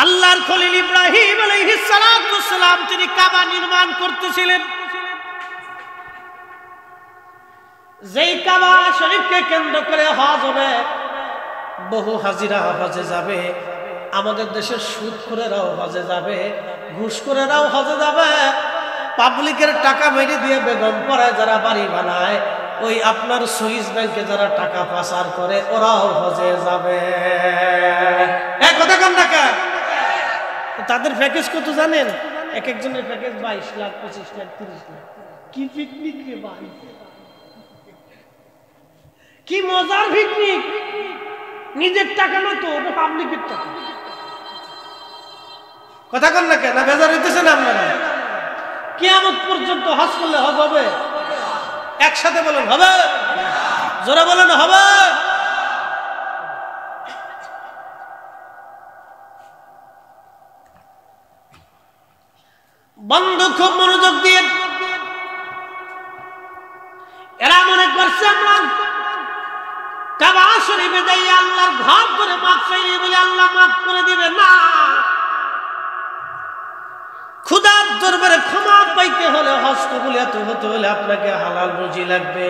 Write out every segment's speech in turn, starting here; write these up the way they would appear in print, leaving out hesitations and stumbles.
আল্লাহর খলিল ইব্রাহিম আলাইহিস সালাতু সালাম তিনি কাবা নির্মাণ করতেছিলেন। যেই কাবা শরীফকে কেন্দ্র করে হজ হবে, বহু হাজিরা হজে যাবে, আমাদের দেশের সুদখোরেরাও হজে যাবে, ঘুষখোরেরাও হজে যাবে, পাবলিকের টাকা মেরে দিয়ে বেগম পাড়ায় যারা বাড়ি বানায়, ওই আপনার সুইস ব্যাংকে যারা টাকা পাচার করে ওরাও হজে যাবে। এক কথা কন না কেন? তাদের প্যাকেজ কত জানেন? এক একজনের প্যাকেজ 22 লাখ, 25 লাখ, 30 লাখ। কি পিকনিক রে ভাই, কি মজার পিকনিক! নিজের টাকা না তো, ওটা পাবলিকের টাকা। কথা কন না কেন? বেজার হইতেছেন আপনারা? কিয়ামত পর্যন্ত হজ করলে হজ হবে? একসাথে বলেন হবে, জোরে বলেন হবে। বন্ধু খুব মনোযোগ দিয়ে এরা মনে করছে আমরা কাবা শরীফে যাই আল্লাহর ঘর করে মাফ চাইলে বলে আল্লাহ মাফ করে দিবে না। খোদার দরবারে ক্ষমা পাইতে হলে, হজ কবুলিয়ত হতে হলে আপনাকে হালাল রুজি লাগবে।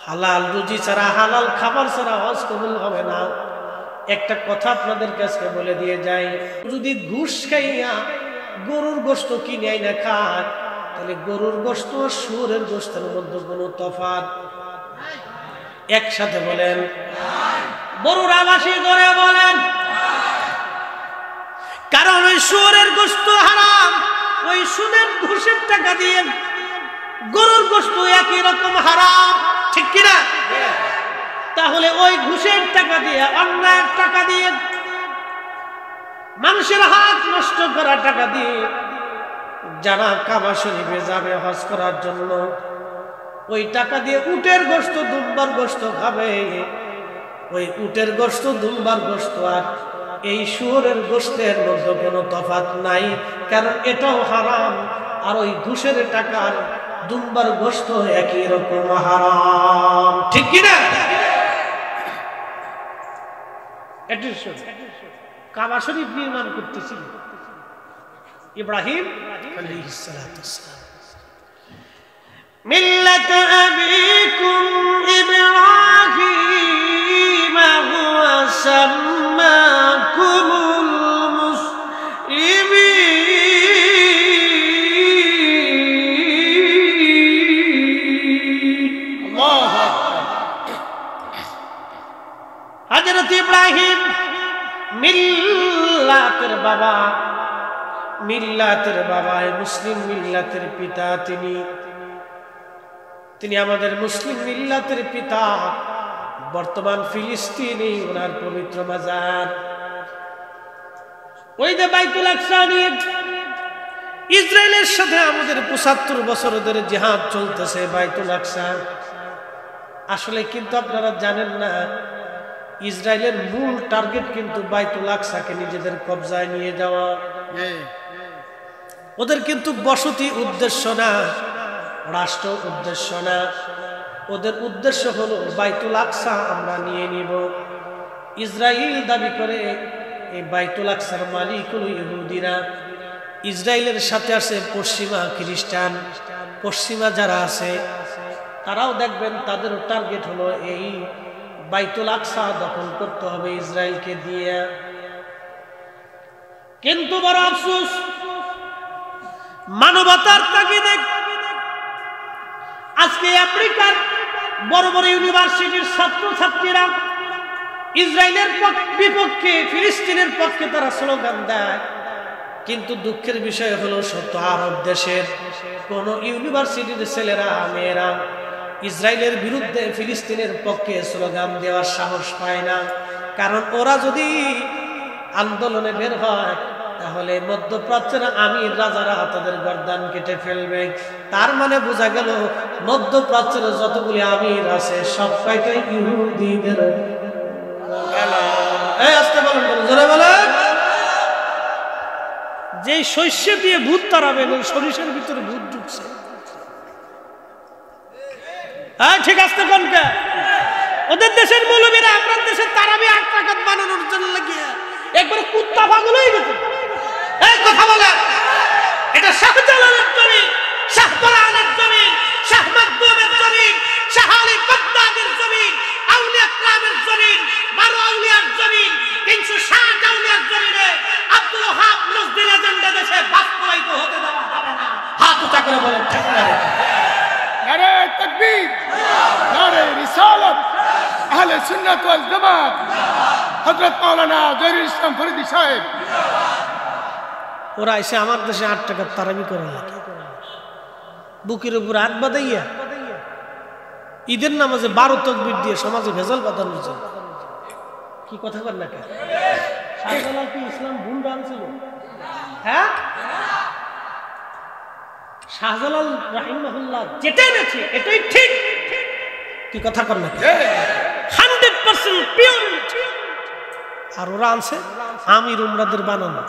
হালাল রুজি ছাড়া, হালাল খাবার ছাড়া হজ কবুল হবে না। একটা কথা আপনাদের কাছে বলে দিয়ে যাই, যদি ঘুষ খাইয়া গরুর গোশত কিনে আইনা খায়, তাহলে গরুর গোশত আর শুয়োরের গোশতের মধ্যে কোনো তফাৎ? একসাথে বলেন, বড়ুর আবাসী করে বলেন। কারণ ওই শুয়োরের গোশত হারাম, ওই সুদের ঘুষের টাকা দিয়ে গরুর গোশত একই রকম হারাম, ঠিক কিনা? তাহলে ওই ঘুষের টাকা দিয়ে, অন্যায়ের টাকা দিয়ে, মানুষের হাত নষ্ট করা টাকা দিয়ে যারা কাবা শরীফে যাবে হজ করার জন্য, ওই টাকা দিয়ে উটের গোশত, দুম্বার গোশত খাবে। ওই উটের গোশত, দুম্বার গোশত আর এই শুয়োরের গোশতের মধ্যে কোনো তফাৎ নাই, কারণ এটাও হারাম। আর ওই ঘুষের টাকার দুম্বার গোশত একই রকম হারাম, ঠিক কিনা? কাবা শরীফ নির্মাণ করতেছিল ইব্রাহিম আলাইহিস সালাতু ওয়াসসালাম। মিল্লাত আবিকুম ইব্রাহিম হুয়া সাম্মাকুমুল মুসলিমিন। আল্লাহু আকবার। হযরত ইব্রাহিম মিল্লাতের বাবা, মিল্লাতের বাবা, মুসলিম মিল্লাতের পিতা। তিনি আমাদের মুসলিম মিল্লাতের পিতা। বর্তমান ফিলিস্তিনে ওনার পবিত্র মাজার। ওই যে বাইতুল আকসা নিয়ে ইসরায়েলের সাথে আমাদের 75 বছর ধরে জিহাদ চলতেছে বাইতুল আকসা। আসলে কিন্তু আপনারা জানেন না, ইসরায়েলের মূল টার্গেট কিন্তু বাইতুল আকসাকে নিজেদের কবজায় নিয়ে যাওয়া। ওদের কিন্তু বসতি উদ্দেশ্য না, রাষ্ট্র উদ্দেশ্য না, ওদের উদ্দেশ্য হলো বাইতুল আকসা আমরা নিয়ে নিব। ইসরায়েল দাবি করে এই বাইতুল আকসার মালিক হলো ইহুদিরা। ইসরায়েলের সাথে আছে পশ্চিমা খ্রিস্টান, পশ্চিমা যারা আছে তারাও দেখবেন তাদেরও টার্গেট হলো এই বাইতুল আকসা দখল করতে হবে ইসরায়েলকে দিয়ে। কিন্তু বড় আফসোস, মানবতার তাগিদে আজকে আফ্রিকার বড় বড় ইউনিভার্সিটির ছাত্রছাত্রীরা ইসরায়েলের বিপক্ষে, ফিলিস্তিনের পক্ষে তারা স্লোগান দেয়। কিন্তু দুঃখের বিষয় হলো সত্য, আরব দেশের কোন ইউনিভার্সিটির ছেলেরা মেয়েরা ইসরায়েলের বিরুদ্ধে, ফিলিস্তিনের পক্ষে স্লোগান দেওয়ার সাহস পায় না। কারণ ওরা যদি আন্দোলনে বের হয় তাহলে মধ্যপ্রাচ্যের আমির রাজারা তাদের গর্দান কেটে ফেলবে। তার মানে বোঝা গেল মধ্যপ্রাচ্যের যতগুলি আমির আছে সব কয়টাই ইহুদিদের। আস্তে বলেন, জোরে বলেন। যে শস্য দিয়ে ভূত তাড়াবেন ওই সরিষার ভিতরে ভূত ঢুকছে। হ্যাঁ ঠিক আছে কোনটা? ওদের দেশের মৌলবীরা আপনার দেশের তারাবি 8 রাকাত বানানোর জন্য লাগিয়ে একবার কুত্তা মুস্তাফাগুলোই গেছে। এই কথা বলে এটা শাহজালালের জমিন, শাহপরানের জমিন, শাহ মাকদুমের জমিন, শাহ আলী বাগদাদির জমিন, আউলিয়া কেরামের জমিন, 12 আউলিয়ার জমিন, 360 আউলিয়ার জমিনে আব্দুল ওহাব নজরুল এজেন্ডা দেশে বাস্তবায়িত হতে দেওয়া হবে না। হাত উঁচা করে বলেন ঠিক না? নারে তাকবীর, নারে রিসালাত, আহলে সুন্নাত ওয়াল জামাত, হযরত মাওলানা জহিরুল ইসলাম ফরিদী সাহেব। ওরা এসে আমার দেশে 8 টাকার তারাবি করে লাগে, বুকের উপর হাত বাঁধাইয়া ঈদের নামাজে 12 তাকবীর দিয়ে সমাজে ভেজাল বাঁধানোর জন্য। কি কথা বল না? শাহজালাল কি ইসলাম ভুল আনছিল? হ্যাঁ, শাহজালাল রাহিমাহুল্লাহ যেটা এনেছে এটাই ঠিক। কি কথা কর না? 100% পিওর। আর ওরা আনছে আমির উমরাদের বানানো।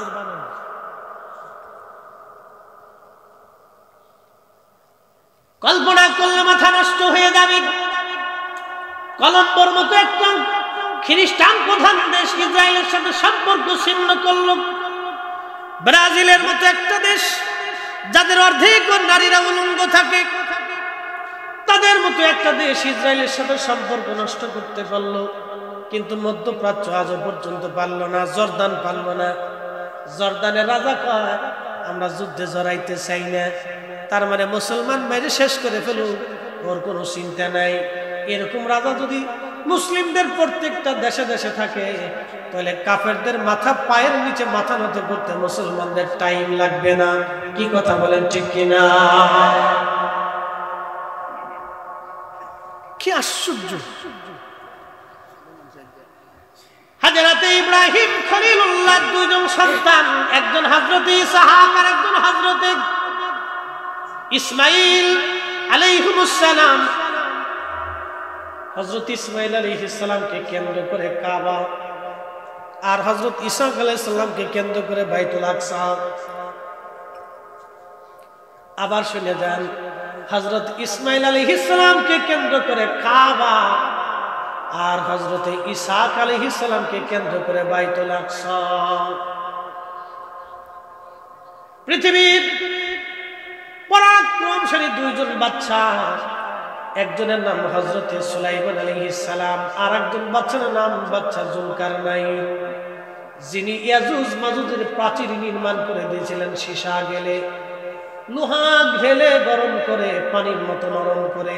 কল্পনা করলে মাথা নষ্ট হয়ে যাবে। কলম্বোর মতো একটা খ্রিস্টান প্রধান দেশ ইসরায়েলের সাথে সম্পর্ক ছিন্ন করল। ব্রাজিলের মতো একটা দেশ যাদের অর্ধেক নারীরা উলঙ্গ থাকে, তাদের মতো একটা দেশ ইসরায়েলের সাথে সম্পর্ক নষ্ট করতে পারলো। কিন্তু মধ্যপ্রাচ্য আজও পর্যন্ত পারল না। জর্দান পারল না। জর্দানের রাজা কয় আমরা যুদ্ধে জড়াইতে চাই না। তার মানে মুসলমান মেরে শেষ করে ফেলুক, ওর কোনো চিন্তা নাই। এরকম রাজা যদি মুসলিমদের প্রত্যেকটা দেশে দেশে থাকে, তাহলে কাফেরদের মাথা পায়ের নিচে মাথা নত করতে মুসলমানদের টাইম লাগবে না। কি কথা বলেন ঠিক কিনা? কি আশ্চর্য! হাজরাতে ইব্রাহিম খলিলুল্লাহ দুইজন সন্তান, একজন হযরত ইসহাক আর একজন হযরত ইসমাঈল আলাইহিস সালাম। হযরত ইসমাঈল আলাইহিস সালামকে কেন্দ্র করে কাবা, আর হযরত ইসহাক আলাইহিস সালামকে কেন্দ্র করে বাইতুল আকসা। আবার শুনে যান, হযরত ইসমাঈল আলাইহিস সালামকে কেন্দ্র করে কাবা, আর হযরত ইসহাক আলাইহিস সালামকে কেন্দ্র করে বাইতুল আকসা। পৃথিবীর পরাক্রমশালী দুইজন বাচ্চা, একজনের নাম হযরত সুলাইমান আলাইহিস সালাম, আর একজন বাচ্চার নাম বাচ্চা জুলকারনাইন, যিনি ইয়াজুজ মাজুজের প্রাচীর নির্মাণ করে দিয়েছিলেন। সীসা গেলে, লোহা ঢেলে গরম করে পানির মতো নরম করে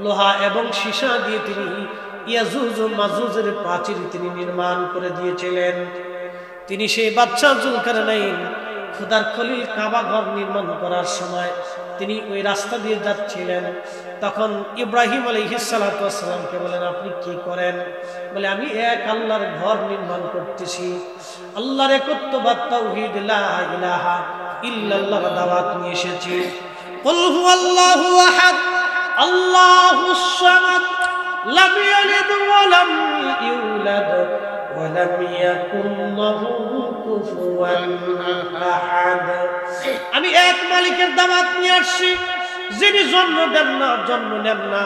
লোহা এবং সীসা দিয়ে তিনি ইয়াজুজ ও মাজুজের প্রাচীর তিনি নির্মাণ করে দিয়েছিলেন। তিনি সেই বাচ্চা জুলকারনাইন খোদার খলিল কাবা ঘর নির্মাণ করার সময় তিনি ওই রাস্তা দিয়ে যাচ্ছিলেন। তখন ইব্রাহিম আলাইহিস সালাতু ওয়াস সালামকে বলেন, আপনি কি করেন? বলে, আমি এক আল্লাহর ঘর নির্মাণ করতেছি। আল্লাহর একত্ববাদ তাওহীদ লা ইলাহা ইল্লাল্লাহর দাওয়াত নিয়ে এসেছি। কুল হুয়াল্লাহু আহাদ আল্লাহুস সামাদ লাম ইয়ালিদ ওয়া লাম ইউলাদ ওয়া লাম ইয়াকুল লাহু কুফুয়ান আহাদ। আমি এক মালিকের দাওয়াত নিয়ে আসছি, যিনি জন্ম দেন না,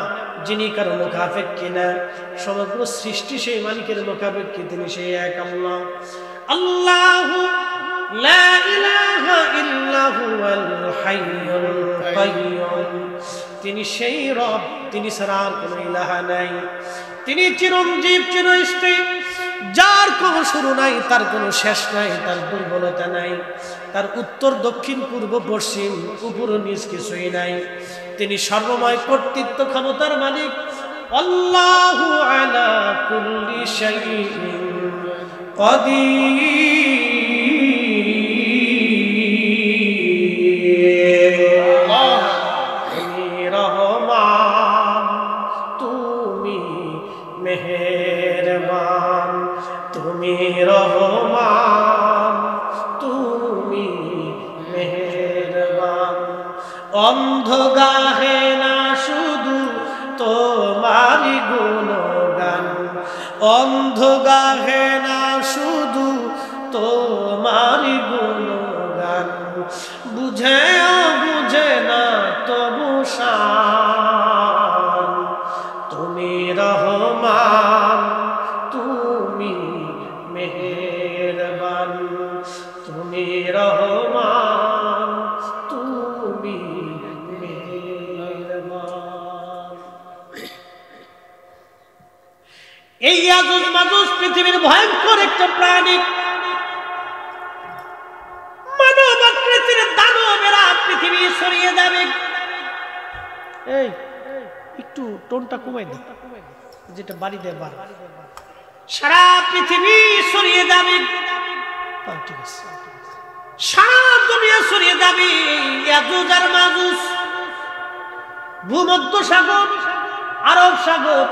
যিনি কারো মুখাপেক্ষী না। সমগ্র সৃষ্টি সেই মালিকের মুখাপেক্ষী, তিনি সেই এক আল্লাহ। আল্লাহু লা ইলাহা ইল্লা হুয়াল হাইয়ুল কাইয়্যুম। তিনি সেই রব, তিনি ছাড়া আর কোনো ইলাহা নাই। তিনি চিরঞ্জীব, চিরস্থায়ী, যার কোনো শুরু নাই, তার কোনো শেষ নাই, তার দুর্বলতা নাই, তার উত্তর দক্ষিণ পূর্ব পশ্চিম উপর নিচ কিছুই নাই। তিনি সর্বময় কর্তৃত্ব ক্ষমতার মালিক। আল্লাহু আলা কুল্লি শাইইন কাদির। তুমি রহমান, তুমি মেহেরবান, তুমি রহমান, তুমি মেহেরবান। অন্ধ গাহে না শুধু তোমারি গুণগান, অন্ধ গাহে না শুধু তোমারি গুণগান। বুঝেও বুঝে না তবু শান। তুমি রহমান, তুমি মেহেরবান। তুমি রহমান তুমি মেহেরবান। এই ইয়াজুজ মাজুজ পৃথিবীর ভয়ঙ্কর একটা প্রাণী, মানব আকৃতির দানবেরা পৃথিবী ছড়িয়ে যাবে। এই একটু টোনটা কমাই দে, যেটা বাড়ি দেয় বার, সারা পৃথিবী ছড়িয়ে যাবে। ঠিক আছে, সারা দুনিয়া ছড়িয়ে যাবে ইয়াজুজ আর মাজুজ। ভূমধ্য সাগর, আরব সাগর,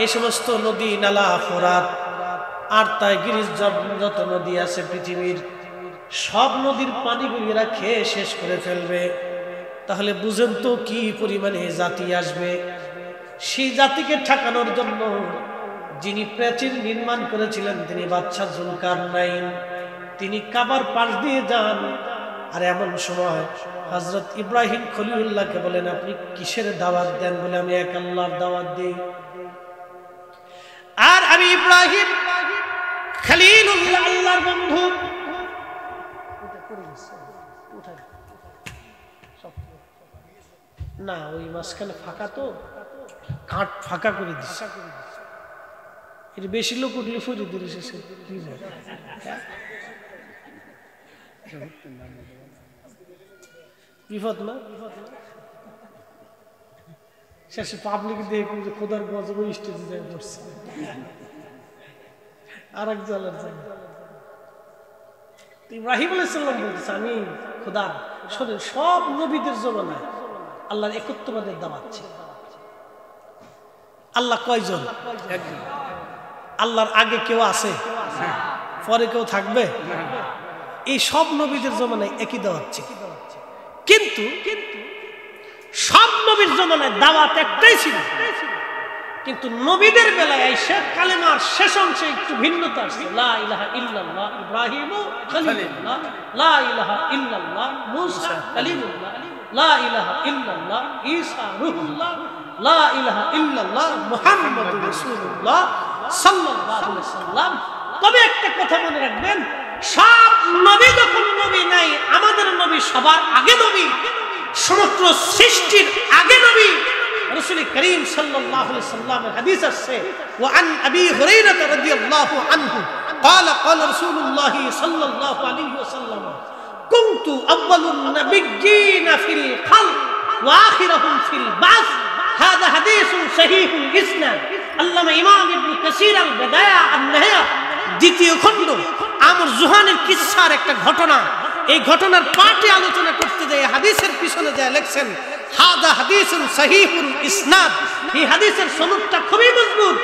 এই সমস্ত নদী নালা, ফোরাত আর টাইগ্রিস, যত নদী আছে পৃথিবীর সব নদীর পানিগুলি এরা খেয়ে শেষ করে ফেলবে। তাহলে বুঝেন তো কি পরিমাণে জাতি আসবে। সেই জাতিকে ঠেকানোর জন্য যিনি প্রাচীর নির্মাণ করেছিলেন তিনি বাদশা জুলকারনাইন, তিনি কাবার পাশ দিয়ে যান। আর এমন সময় হযরত ইব্রাহিম খলিলুল্লাহকে বলেন, আপনি কিসের দাওয়াত দেন? বলে, আমি এক আল্লাহর দাওয়াত দিই। আর আমি ইব্রাহিম খলিলুল্লাহ, আল্লাহর বন্ধু। না, ওই মাঝখানে ফাঁকা, তো কাঠ ফাঁকা করে দিচ্ছে। এর বেশি লোক উঠলে ফুরি দিলে শেষে বিপদ না? শেষে পাবলিক দেখে যে খোদার গজব স্টেজে যায় পড়ছে আর এক জলের জন্য। ইব্রাহিম আলাইহিস সালাম বলতেছে, আমি খোদা, শোনেন, সব নবীদের জমানায় আল্লাহর একত্ববাদের দাওয়াত ছিল। আল্লাহ কয়জন? একজন। আল্লাহর আগে কেউ আছে? পরে কেউ থাকবে? এই সব নবীদের জমানায় একই দাওয়াত ছিল। কিন্তু সব নবীর জমানায় দাওয়াত একটাই ছিল, কিন্তু নবীদের বেলায় এসে কালেমার শেষ অংশে একটু ভিন্নতা আসছে। লা ইলাহা ইল্লাল্লাহ ইব্রাহিম খলিলুল্লাহ, লা ইলাহা ইল্লাল্লাহ মুসা কালিমুল্লাহ, লা ইলাহা ইল্লাল্লাহ ঈসা রূহুল্লাহ, লা ইলাহা ইল্লাল্লাহ মুহাম্মাদুর রাসূলুল্লাহ সাল্লাল্লাহু আলাইহি ওয়াসাল্লাম। তবে একটা কথা মনে রাখবেন, সব নবী যখন নবী নাই, আমাদের নবী সবার আগে নবী, সমগ্র সৃষ্টির আগে নবী। রাসূল করিম সাল্লাল্লাহু আলাইহি ওয়াসাল্লামের হাদিস আছে, ওয়া আন আবি হুরায়রা রাদিয়াল্লাহু আনহু قال قال رسول الله صلى الله عليه وسلم كنت اول النبيين في الخلق واخرهم في البعث هذا حديث صحيح الاسناد। আল্লামা ইমাম ইবনে কাসির আল বিদায়া আন নিহায়া দ্বিতীয় খণ্ড আমর জুহানের কিসসার একটা ঘটনা, এই ঘটনার পাঠে আলোচনা করতে যায় হাদিসের পিছনে যায় লিখছেন, হাদা হাদিসুন সহিহুল ইসনাদ। এই হাদিসের সনদটা খুবই মজবুত।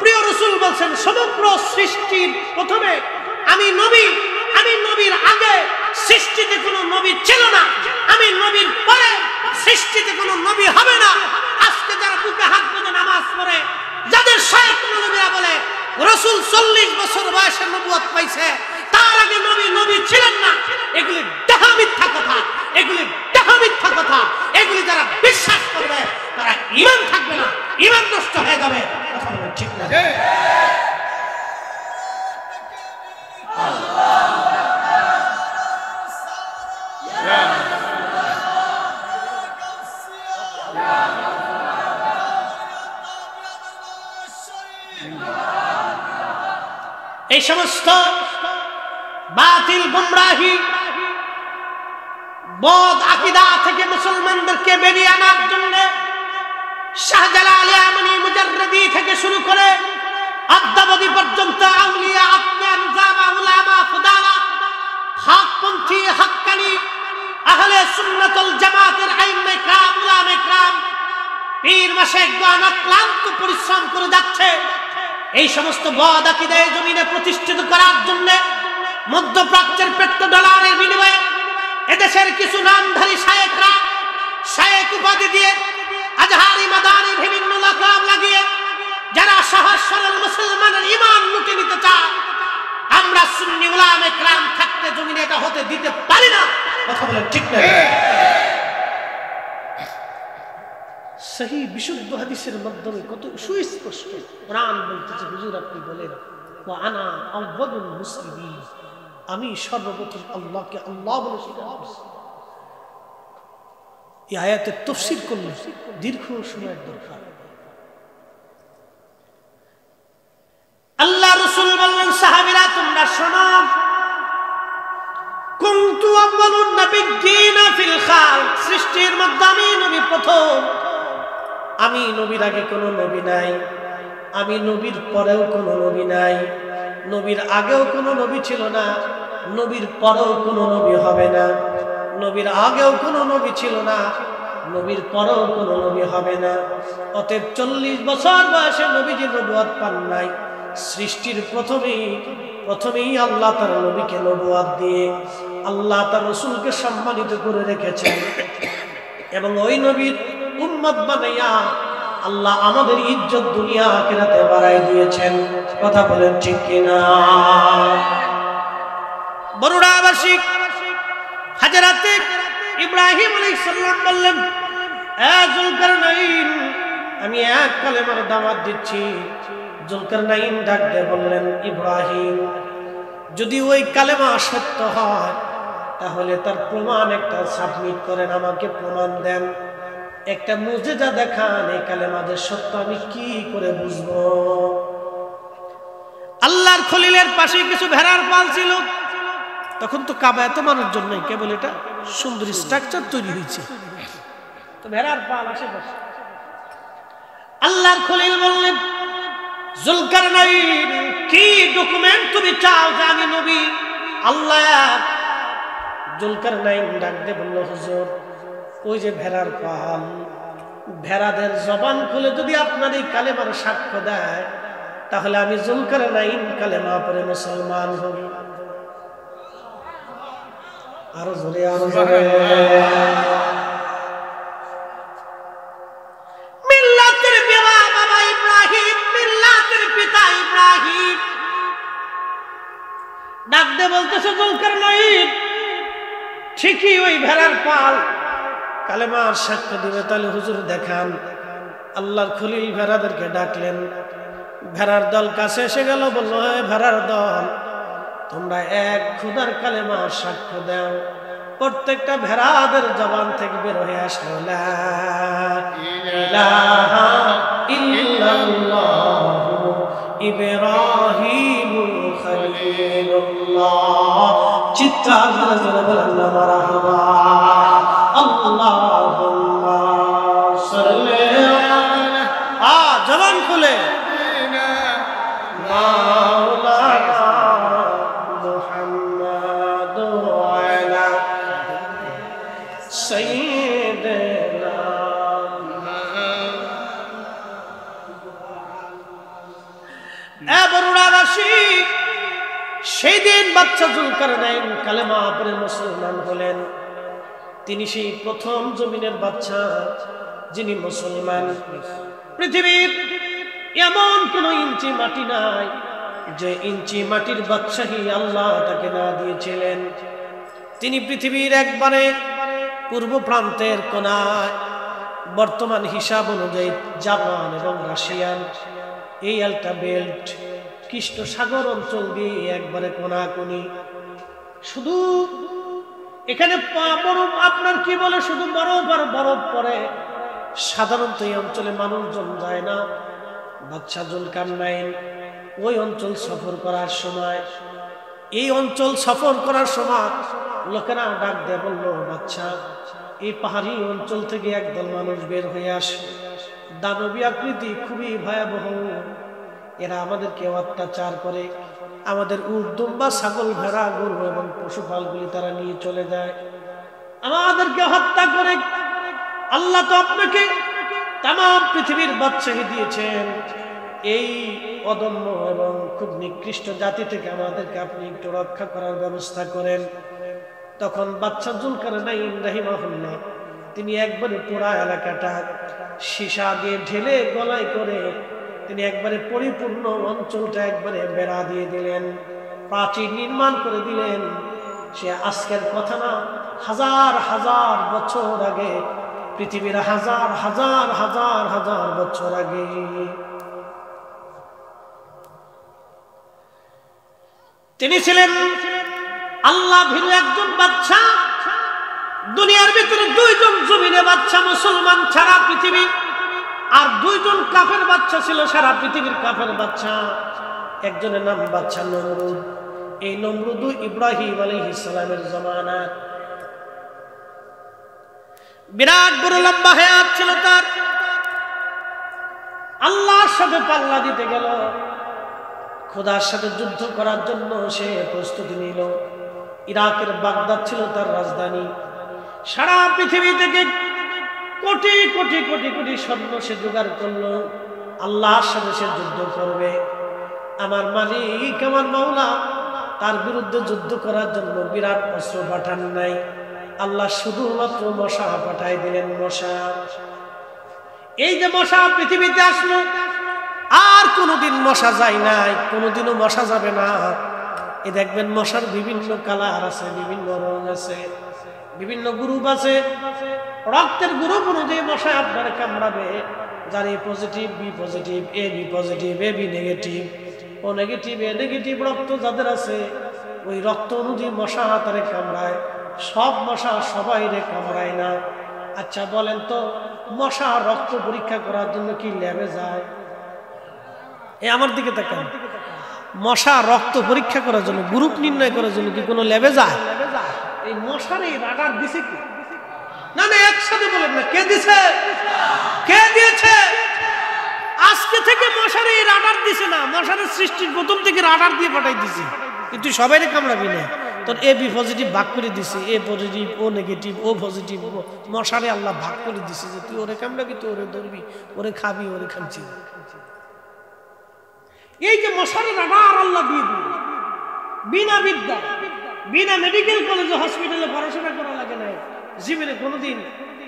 প্রিয় রাসূল বলেন, সমগ্র সৃষ্টির প্রথমে আমি নবী, আমি নবীর আগে সৃষ্টিতে কোনো নবী ছিল না, আমি নবীর পরে সৃষ্টিতে কোনো নবী হবে না। আজকে যারা বুকে হাত বেঁধে নামাজ পড়ে, যাদের শায়েখ নবীরা বলে রাসূল 40 বছর বয়সে নবুয়ত পাইছে, তার আগে নবী ছিলেন না, এগুলি ডাহা মিথ্যা কথা, এগুলি ডাহা মিথ্যা কথা। এগুলি যারা বিশ্বাস করবে তারা ঈমান থাকবে না, ঈমান নষ্ট হয়ে যাবে। কথা বলেন ঠিক না? এই সমস্ত বাতিল গুমরাহি বদ আকীদা থেকে মুসলমানদেরকে বেরিয়ে আনার জন্য শাহজালাল ইয়ামানি মুজাররদি থেকে শুরু করে আদ্দাবদি পর্যন্ত আউলিয়া আতকান জামা উলামা ফুদালা হকপন্থী হক্কানি আহলে সুন্নাতুল জামাতের আইম্মে کرام উলামা کرام পীর মাশায়েখগণ অক্লান্ত পরিশ্রম করে যাচ্ছে এই সমস্ত বদ আকীদা এই জমিনে প্রতিষ্ঠিত করার জন্য। মধ্যপ্রাচ্যের পেট্রোডলারের বিনিময়ে এদেশের কিছু নামধারী শায়েখরা শায়েখ উপাধি দিয়ে আজহারি মাদানি বিভিন্ন লাকাব লাগিয়ে যারা সহজ সরল মুসলমানের ঈমান লুটে নিতে চায়, আমরা সুন্নি উলামা کرام থাকতে জমিনে এটা হতে দিতে পারি না। কথা বলেন ঠিক না? সহি বিশুদ্ধ হাদিসের মাধ্যমে কত সুস্পষ্ট কোরআন বলতেছে, হুজুর আপনি বলেন ওয়া আনা আউয়ালুল মুসলিমিন, আমি সর্বপ্রথম আল্লাহকে আল্লাহ বলে স্বীকার করছি। এই আয়াতের তাফসীর করলে দীর্ঘ সময়ের দরকার। আল্লাহ রাসূল বললেন, সাহাবীরা তোমরা শোনো, কুনতু আউয়ালুন নাবিয়্যিনা ফিল খালক, সৃষ্টির মধ্যে আমি নবী প্রথম। আমি নবীর আগে কোনো নবী নাই, আমি নবীর পরেও কোনো নবী নাই, নবীর আগেও কোনো নবী ছিল না, নবীর পরেও কোনো নবী হবে না। নবীর আগেও কোনো নবী ছিল না, নবীর পরেও কোনো নবী হবে না। অতএব 40 বছর বয়সে নবীজি নবুয়ত পান নাই। সৃষ্টির প্রথমেই আল্লাহ তার নবীকে নবুয়ত দিয়ে আল্লাহ তার রাসূলকে সম্মানিত করে রেখেছেন এবং ওই নবীর উম্মত বানাইয়া আল্লাহ আমাদের ইজ্জত দুনিয়া আখিরাতে বাড়াই দিয়েছেন। কথা বলেন ঠিক কিনা? বরুড়াবাসী হযরতে ইব্রাহিম আলাইহিস সালাম বললেন, এ যুলকারনাইন, আমি এক কালেমার দাওয়াত দিচ্ছি। যুলকারনাইন ডাক দিয়ে বললেন, ইব্রাহিম, যদি ওই কালেমা সত্য হয় তাহলে তার প্রমাণ একটা সাবমিট করেন, আমাকে প্রমাণ দেন, একটা মুজিজা দেখান, এই কালেমাদের সত্য আমি কি করে বুঝবো? আল্লাহর খলিলের পাশে কিছু ভেড়ার পাল ছিল। তখন তো কাবা এত মানুষজন নেই, কেবল এটা সুন্দর স্ট্রাকচার তৈরি হয়েছে, তো ভেড়ার পাল আশেপাশে। আল্লাহর খলিল বললেন, যুলকারনাইন, কি ডকুমেন্ট তুমি চাও যে আমি নবী? আল্লাহ। যুলকারনাইন ডাক দিয়ে বলল, হুজুর, ওই যে ভেড়ার পাল, ভেড়াদের জবান খুলে যদি আপনার এই কালেমার সাক্ষ্য দেয় তাহলে আমি যুলকারনাইন কালেমা পড়ে মুসলমান হব। আরো জোরে, আরো জোরে। মিল্লাতের বাবা ইব্রাহিম, মিল্লাতের পিতা ইব্রাহিম ডাক দিয়ে বলতেছে, যুলকারনাইন, ঠিকই ওই ভেড়ার পাল কালেমার সাক্ষ্য দিবে, তাহলে হুজুর দেখান। আল্লাহর খলিল ভেড়াদেরকে ডাকলেন। ভেড়ার দল কাছে এসে গেল, বলল, হে ভেড়ার দল, তোমরা এক খোদার কালেমার সাক্ষ্য দাও। প্রত্যেকটা ভেড়াদের জবান থেকে বের হয়ে আসলো, লা ইলাহা ইল্লাল্লাহু ইব্রাহিমুল খলিলুল্লাহ। চিৎকার করে জোরে বলেন না মারহাবা। আল্লাহুম্মা সাল্লি আলা, জবান খুলে, মাওলানা মুহাম্মাদ ওয়ালা সাইয়্যিদিনা। এ বরুড়াবাসী, সেই দিন বাচ্চা যুলকারনাইন কালেমা পড়ে মুসলমান হলেন। তিনি সেই প্রথম জমিনের বাচ্চা যিনি মুসলমান। পৃথিবীর এমন কোন ইঞ্চি মাটি নাই যে ইঞ্চি মাটির বাদশাহী আল্লাহ তাকে না দিয়েছিলেন। তিনি পৃথিবীর একবারে পূর্ব প্রান্তের কোনায়, বর্তমান হিসাব অনুযায়ী জাপান এবং রাশিয়ান এই আলটা বেল্ট কৃষ্ণ সাগর অঞ্চল দিয়ে একবারে কোনাকুনি, শুধু এখানে বরফ, আপনার কি বলে, শুধু বরফ আর বরফ পড়ে। সাধারণত এই অঞ্চলে মানুষজন যায় না। বাদশা যুলকারনাইন ওই অঞ্চল সফর করার সময়, এই অঞ্চল সফর করার সময় লোকেরা ডাক দিয়ে বলল, বাদশা, এই পাহাড়ি অঞ্চল থেকে একদল মানুষ বের হয়ে আসে, দানবী আকৃতি, খুবই ভয়াবহ। এরা আমাদেরকে অত্যাচার করে, আমাদের উট, দুম্বা, ছাগল, ভেড়া, গরু এবং পশুপালগুলি তারা নিয়ে চলে যায়, আমাদেরকে হত্যা করে। আল্লাহ তো আপনাকে তাম পৃথিবীর বাদশাহী দিয়েছেন, এই অদম্য এবং খুব নিকৃষ্ট জাতি থেকে আমাদেরকে আপনি একটু রক্ষা করার ব্যবস্থা করেন। তখন বাদশা যুলকারনাইন রাহিমাহুল্লাহ তিনি একবারে পুরা এলাকাটা সীসা দিয়ে ঢেলে গলায় করে তিনি একবারে পরিপূর্ণ অঞ্চলটা একবারে বেড়া দিয়ে দিলেন, প্রাচীর নির্মাণ করে দিলেন। সে আজকের কথা না, হাজার হাজার বছর আগে, পৃথিবীর হাজার হাজার হাজার হাজার বছর আগে। তিনি ছিলেন আল্লাহ ভীরু একজন বাদশা, দুনিয়ার ভিতরে দুইজন জমিনে বাদশা মুসলমান সারা পৃথিবী, আর দুইজন কাফের বাদশা ছিল সারা পৃথিবীর কাফের বাদশা। একজনের নাম বাদশা নমরুদ। এই নমরুদ ইব্রাহিম আলাইহিস সালামের জামানা, বিরাট বড় লম্বা হায়াত ছিল তার। আল্লাহর সাথে পাল্লা দিতে গেল, খোদার সাথে যুদ্ধ করার জন্য সে প্রস্তুতি নিল। ইরাকের বাগদাদ ছিল তার রাজধানী। সারা পৃথিবী থেকে কোটি কোটি কোটি কোটি স্বর্ণ সে জোগাড় করলো। আল্লাহর সাথে সে যুদ্ধ করবে। আমার মালিক, আমার মাওলা তার বিরুদ্ধে যুদ্ধ করার জন্য বিরাট অস্ত্র পাঠান নাই। আল্লাহ শুধুমাত্র মশা পাঠাই দিলেন। মশা, এই যে মশা পৃথিবীতে আসলো, আর কোনোদিন মশা যায় নাই, কোনোদিনও মশা যাবে না। এই দেখবেন মশার বিভিন্ন কালার আছে, বিভিন্ন রং আছে, বিভিন্ন গ্রুপ আছে। রক্তের গ্রুপ অনুযায়ী মশা আপনার কামড়াবে। যার এ positive, B positive, A B positive, A B negative, O negative, A negative রক্ত যাদের আছে, ওই রক্ত অনুযায়ী মশা তারে কামড়ায়। সব মশা সবাই রে কামড়ায় না। আচ্ছা বলেন তো, মশা রক্ত পরীক্ষা করার জন্য কি ল্যাবে যায়? আমার দিকে তাকান। মশা রক্ত পরীক্ষা করার জন্য, গ্রুপ নির্ণয় করার জন্য কি কোনো ল্যাবে যায়? এই মশার এই রাডার দিছে কি? না না, একসাথে বলেন না, কে দিছে? কে দিয়েছে? আজকে থেকে মশার এই রাডার দিছে না, মশারের সৃষ্টির প্রথম থেকে রাডার দিয়ে পাঠাই দিছে। কিন্তু সবাই কামড়াবি না, তোর এ বি পজিটিভ ভাগ করে দিছে, এ পজিটিভ, ও নেগেটিভ, ও পজিটিভ। মশারে আল্লাহ ভাগ করে দিছে যে তুই ওরে কামড়াবি, তুই ওরে ধরবি, ওরে খাবি, ওরে খামছি। এই যে মশারে রাডার আল্লাহ দিয়ে দিল, বিনা বিদ্যা, বিনা মেডিকেল কলেজে হসপিটালে পড়াশোনা করা লাগে না, জীবনে কোনোদিন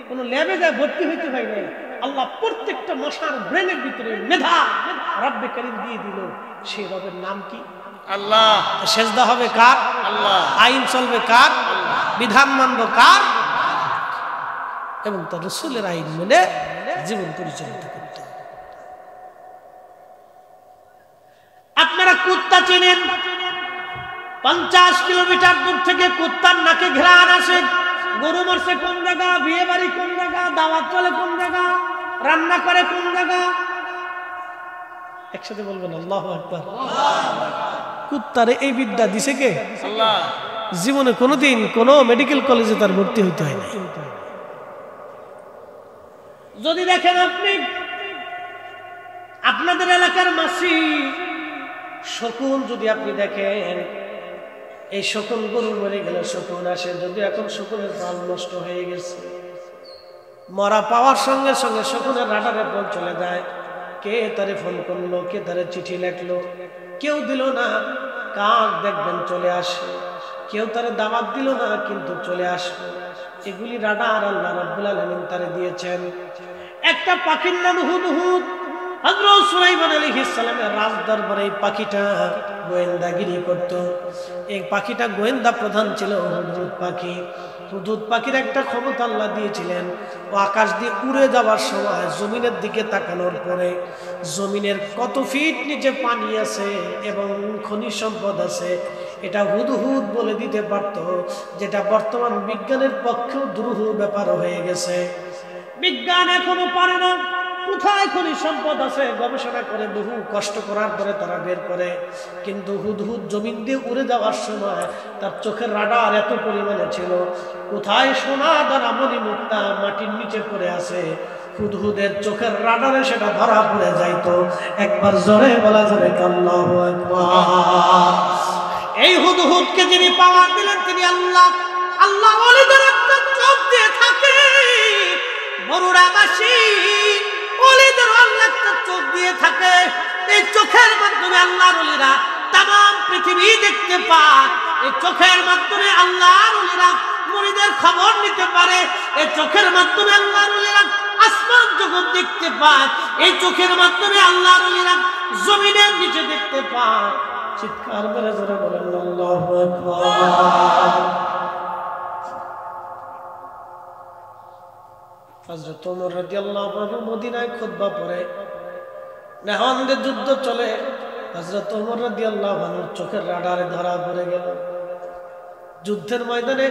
কোনো ল্যাবে যায় ভর্তি হইতে হয় নাই। আল্লাহ প্রত্যেকটা মশার ব্রেনের ভিতরে মেধা রব্বে কারীম দিয়ে দিল। সেই রবের নাম কি? আল্লাহ। সেজদা হবে কার? আল্লাহ। আইন চলবে কার? বিধান মানব কার? এবং তার রাসূলের আইন মেনে জীবন পরিচালিত করতে। আপনারা কুত্তা চেনেন? 50 কিলোমিটার দূর থেকে কুত্তার নাকে ঘ্রাণ আসে। গরু মরছে কোন জায়গা, বিয়ে বাড়ি কোন জায়গা, দাওয়াত চলে কোন জায়গা, রান্না করে কোন জায়গা। একসাথে বলবেন আল্লাহু আকবার। কুত্তারে এই বিদ্যা দিছে কে? আল্লাহ। জীবনে কোনোদিন কোনো মেডিকেল কলেজে তার ভর্তি হইতে হয় না। যদি দেখেন আপনি আপনাদের এলাকার মাসি শকুন, যদি আপনি দেখেন এই শকুন গরু মরে গেলে শকুন আসে, যদি এখন শকুনের পাল নষ্ট হয়ে গেছে, মরা পাওয়ার সঙ্গে সঙ্গে শকুনের রাডারে ফোন চলে যায়। কে তারে ফোন করলো, কে তারে চিঠি লেখলো, কেউ দিল না, কাক দেখবেন চলে আসে। কেউ তারে দাওয়াত দিল না, কিন্তু চলে আসবে। এগুলি রাডার আল্লাহ রাব্বুল আলামিন তারে দিয়েছেন। একটা পাখির নাম হুদহুদ। হযরত সুলাইমান আলাইহিস সালামের রাজ দরবারে এই পাখিটা গোয়েন্দাগিরি করত। এই পাখিটা গোয়েন্দা প্রধান ছিল হুদহুদ পাখি। হুদহুদ পাখির একটা ক্ষমতা আল্লাহ দিয়েছিলেন, ও আকাশ দিয়ে উড়ে যাওয়ার সময় জমিনের দিকে তাকানোর পরে জমিনের কত ফিট নিচে পানি আছে এবং খনিজ সম্পদ আছে এটা হুদহুদ বলে দিতে পারত, যেটা বর্তমান বিজ্ঞানের পক্ষেও দুরূহ ব্যাপার হয়ে গেছে। বিজ্ঞান এখনো পারে না কোথায় খনিজ সম্পদ আছে, গবেষণা করে বহু কষ্ট করার পরে তারা বের করে। কিন্তু হুদহুদ জমিন দিয়ে উড়ে যাওয়ার সময় তার চোখের রাডার এত পরিমাণে ছিল, কোথায় সোনা দানা মণিমুক্তা মাটির নিচে পড়ে আছে, হুদহুদের চোখের রাডারে সেটা ধরা পড়ে যাইতো। একবার জোরে বলা যাবে আল্লাহু আকবার। এই হুদহুদকে যিনি পাওয়ার দিলেন তিনি আল্লাহ। আল্লাহ ওলিদের একটা চোখ দিয়ে থাকে, বরুড়াবাসী ওলিদের আল্লাহ একটা চোখ দিয়ে থাকে। এই চোখের মাধ্যমে আল্লাহর ওলিরা তামাম পৃথিবী দেখতে পায়। এই চোখের মাধ্যমে আল্লাহর ওলিরা মুরিদের খবর নিতে পারে। এই চোখের মাধ্যমে আল্লাহর ওলিরা আসমান জগৎ দেখতে পায়। এই চোখের মাধ্যমে আল্লাহর ওলিরা জমিনের নিচে দেখতে পায়। চিৎকার করে জোরে বলেন আল্লাহু আকবার। হযরত ওমর রাদিয়াল্লাহু আনহু মদিনায় খুতবা পড়ে, নেহানদের যুদ্ধ চলে। হযরত ওমর রাদিয়াল্লাহু আনহুর চোখের রাডারে ধরা পড়ে গেল। যুদ্ধের ময়দানে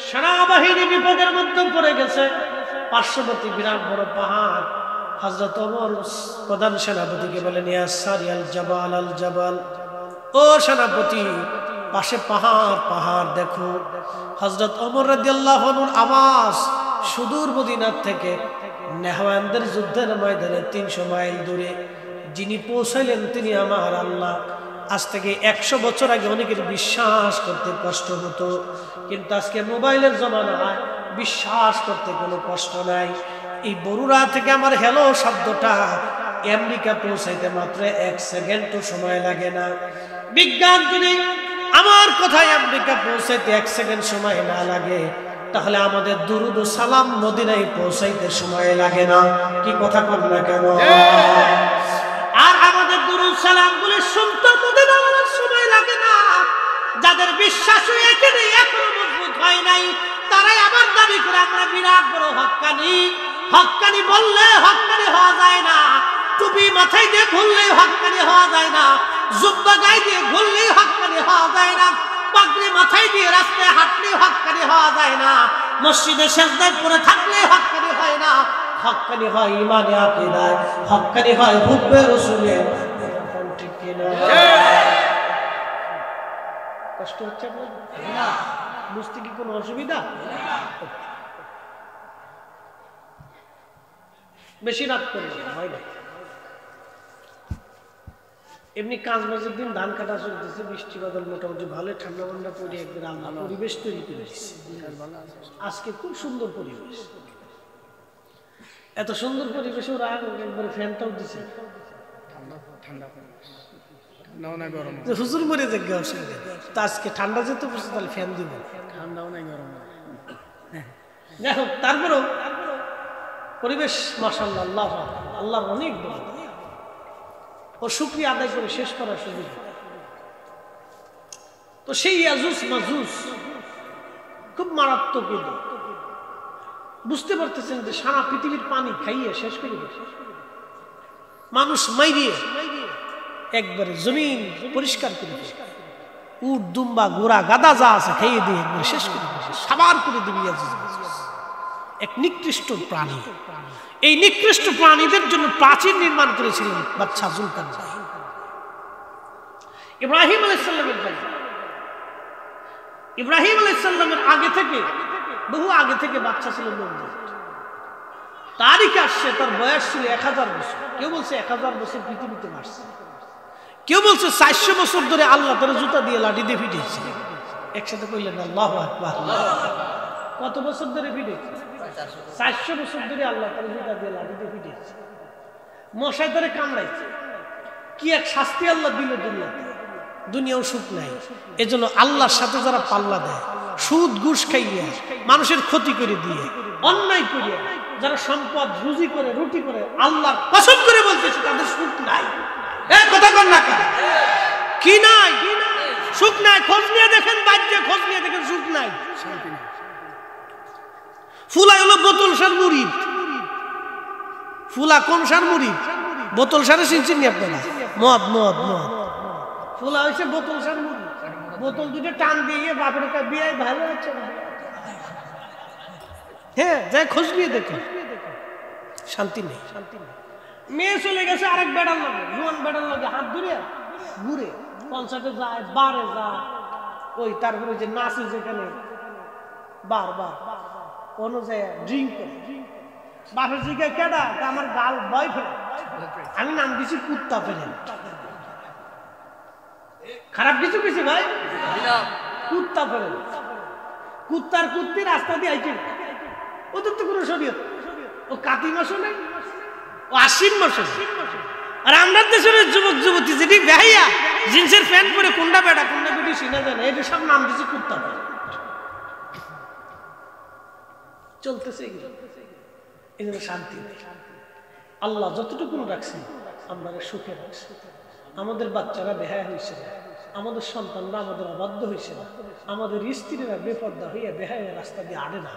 সেনাবাহিনী বিপদের মধ্যে পড়ে গেছে। পার্শ্ববর্তী বিরাট বড় পাহাড়। হযরত ওমর প্রধান সেনাপতিকে বলেন, ইয়া সারিয়াল জাবাল আল জাবাল, ও সেনাপতি পাশে পাহাড়, পাহাড় দেখো। হযরত ওমর রাদিয়াল্লাহু আনহুর আওয়াজ সুদূর মদিনা থেকে নেহওয়ানদের যুদ্ধের ময়দানে 300 মাইল দূরে যিনি পৌঁছাইলেন তিনি আমার আল্লাহ। আজ থেকে 100 বছর আগে অনেকের বিশ্বাস করতে কষ্ট হতো, কিন্তু আজকে মোবাইলের জমানায় বিশ্বাস করতে কোনো কষ্ট নাই। এই বরুড়া থেকে আমার হ্যালো শব্দটা আমেরিকা পৌঁছাইতে মাত্র 1 সেকেন্ডও সময় লাগে না। বিজ্ঞান যদি আমার কথায় আমেরিকা পৌঁছাইতে 1 সেকেন্ড সময় না লাগে, তাহলে আমাদের দুরুদ ও সালাম মদিনায় পৌঁছাইতে সময় লাগে না। কি কথা বল না কেন? আর আমাদের দুরুদ সালাম গুলি শুনতে মদিনা যাওয়ার সময় লাগে না। যাদের বিশ্বাস এখানে এখনো মজবুত হয় নাই, তারাই আবার দাবি করে আমরা বিরাট বড় হক্কানি। হক্কানি বললে হক্কানি হওয়া যায় না, টুপি মাথায় দিয়ে ঘুরলেই হক্কানি হওয়া যায় না, জুব্বা গায়ে দিয়ে ঘুরলেই হক্কানি হওয়া যায় না, পাগড়ি মাথায় দিয়ে রাস্তায় হাঁটলেই হক্কানি হওয়া যায় না, মসজিদে সেজদায় পড়ে থাকলেই হক্কানি হয় না। হক্কানি হয় ইমানে আকীদায়, হক্কানি হয় হুব্বে রাসূলের। ঠিক কি না? কষ্ট হচ্ছে আপনার? না। বুঝতে কি কোনো অসুবিধা? বেশি রাত করবেন হয় না। এমনি কাজ বাজের দিন ধান কাটা চলতেছে, বৃষ্টি বাদল মোটামুটি ভালো, ঠান্ডা ঠান্ডা পড়ে একবার আল্লাহ পরিবেশ তৈরি করে দিচ্ছে। আজকে খুব সুন্দর পরিবেশ। এত সুন্দর পরিবেশে ওরা একবারে ফ্যানটাও দিচ্ছে। হুজুর মরে যাবে অসুবিধা। তা আজকে ঠান্ডা যেতে বসে তাহলে ফ্যান দিব, ঠান্ডাও নাই গরম। দেখো তারপরেও পরিবেশ মাশাআল্লাহ, আল্লাহ আল্লাহর অনেক বড়। ও শুকরিয়া আদায় করে শেষ করার সুযোগ। তো সেই ইয়াজুজ মাজুজ খুব মারাত্মক। বুঝতে পারতেছেন যে সারা পৃথিবীর পানি খাইয়ে শেষ করে দিয়েছে, মানুষ মাইরিয়ে একবারে জমিন পরিষ্কার করে দিয়েছে, উট দুম্বা গোড়া গাদা যা আছে খাইয়ে দিয়ে একবারে শেষ করে দিয়েছে, সাবার করে দিবি। এক নিকৃষ্ট প্রাণী। এই নিকৃষ্ট প্রাণীদের জন্য প্রাচীর নির্মাণ করেছিলেন বাদশা জুলকারনাইন। ইব্রাহিম আলাইহিস সালামের জন্য, ইব্রাহিম আলাইহিস সালামের আগে থেকে, বহু আগে থেকে বাচ্চা ছিল নমরুদ। তারিখে আসছে তার বয়স ছিল 1000 বছর। কেউ বলছে 1000 বছর পৃথিবীতে আসছে, কেউ বলছে 400 বছর ধরে আল্লাহ তার জুতা দিয়ে লাঠি দিয়ে পিটিয়েছে। একসাথে কইলেন আল্লাহু আকবার। কত বছর ধরে পিটিয়েছে? 400 বছর ধরে আল্লাহ তার জুতা দিয়ে লাঠি দিয়ে পিটিয়েছে। মশায় তারে কামড়াইছে। কি এক শাস্তি আল্লাহ দিল দুনিয়াতে। দুনিয়াও সুখ নাই। এজন্য আল্লাহর সাথে যারা পাল্লা দেয়, সুদ ঘুষ খাইয়া মানুষের ক্ষতি করে দিয়ে, অন্যায় করিয়া যারা সম্পদ রুজি করে রুটি করে, আল্লাহর কসম করে বলতেছে তাদের সুখ নাই। কথা কন না কি নাই? সুখ নাই। খোঁজ নিয়ে দেখেন, বাজ্যে খোঁজ নিয়ে দেখেন, সুখ নাই। ফুলা হলো বোতল সার মুরিদ। ফুলা কোন সার মুরিদ? বোতল সারে চিনছেন নি আপনারা? মদ মদ মদ। ফুলা হয়েছে বোতল সার মুরিদ। বোতল দুটো টান দিয়ে বাপের কাছে বিয়ে ভালো হচ্ছে। হ্যাঁ, যাই খোঁজ নিয়ে দেখো, শান্তি নেই, শান্তি নেই। মেয়ে চলে গেছে আরেক বেড়ার লাগে, জোয়ান বেড়ার লাগে হাত ধরে ঘুরে কনসার্টে যায়, বারে যায়, ওই তারপরে যে নাচে যেখানে বারবার অনুযায়ী ড্রিঙ্ক করে। বাপের জিগায় কেডা? আমার গাল বয়ফ্রেন্ড। আমি নাম দিছি কুত্তা ফেরেন। খারাপ কিছু কিছু ভাই, কুত্তা ফেরেন। কুত্তার কুত্তি রাস্তা দিয়ে আইছে, ওদের তো কোনো শরীয়ত। ও কাতি মাসও নেই, ও আশ্বিন মাসও। আর আমরা দেশের যুবক যুবতী যেটি বেহাইয়া জিন্সের প্যান্ট পরে কোনটা বেটা কোনটা বেটি চিনা যায় না, এটা সব নাম দিচ্ছে কুত্তা ফেরেন। চলতেছে এই জন্য শান্তি নেই। আল্লাহ যতটুকু রাখছেন আমরা সুখে রাখছি। আমাদের বাচ্চারা বেহায়া হয়েছে না, আমাদের সন্তানরা আমাদের অবাধ্য হয়েছে না, আমাদের স্ত্রীরা বেপর্দা হইয়া বেহায়া রাস্তা দিয়ে আড়ে না।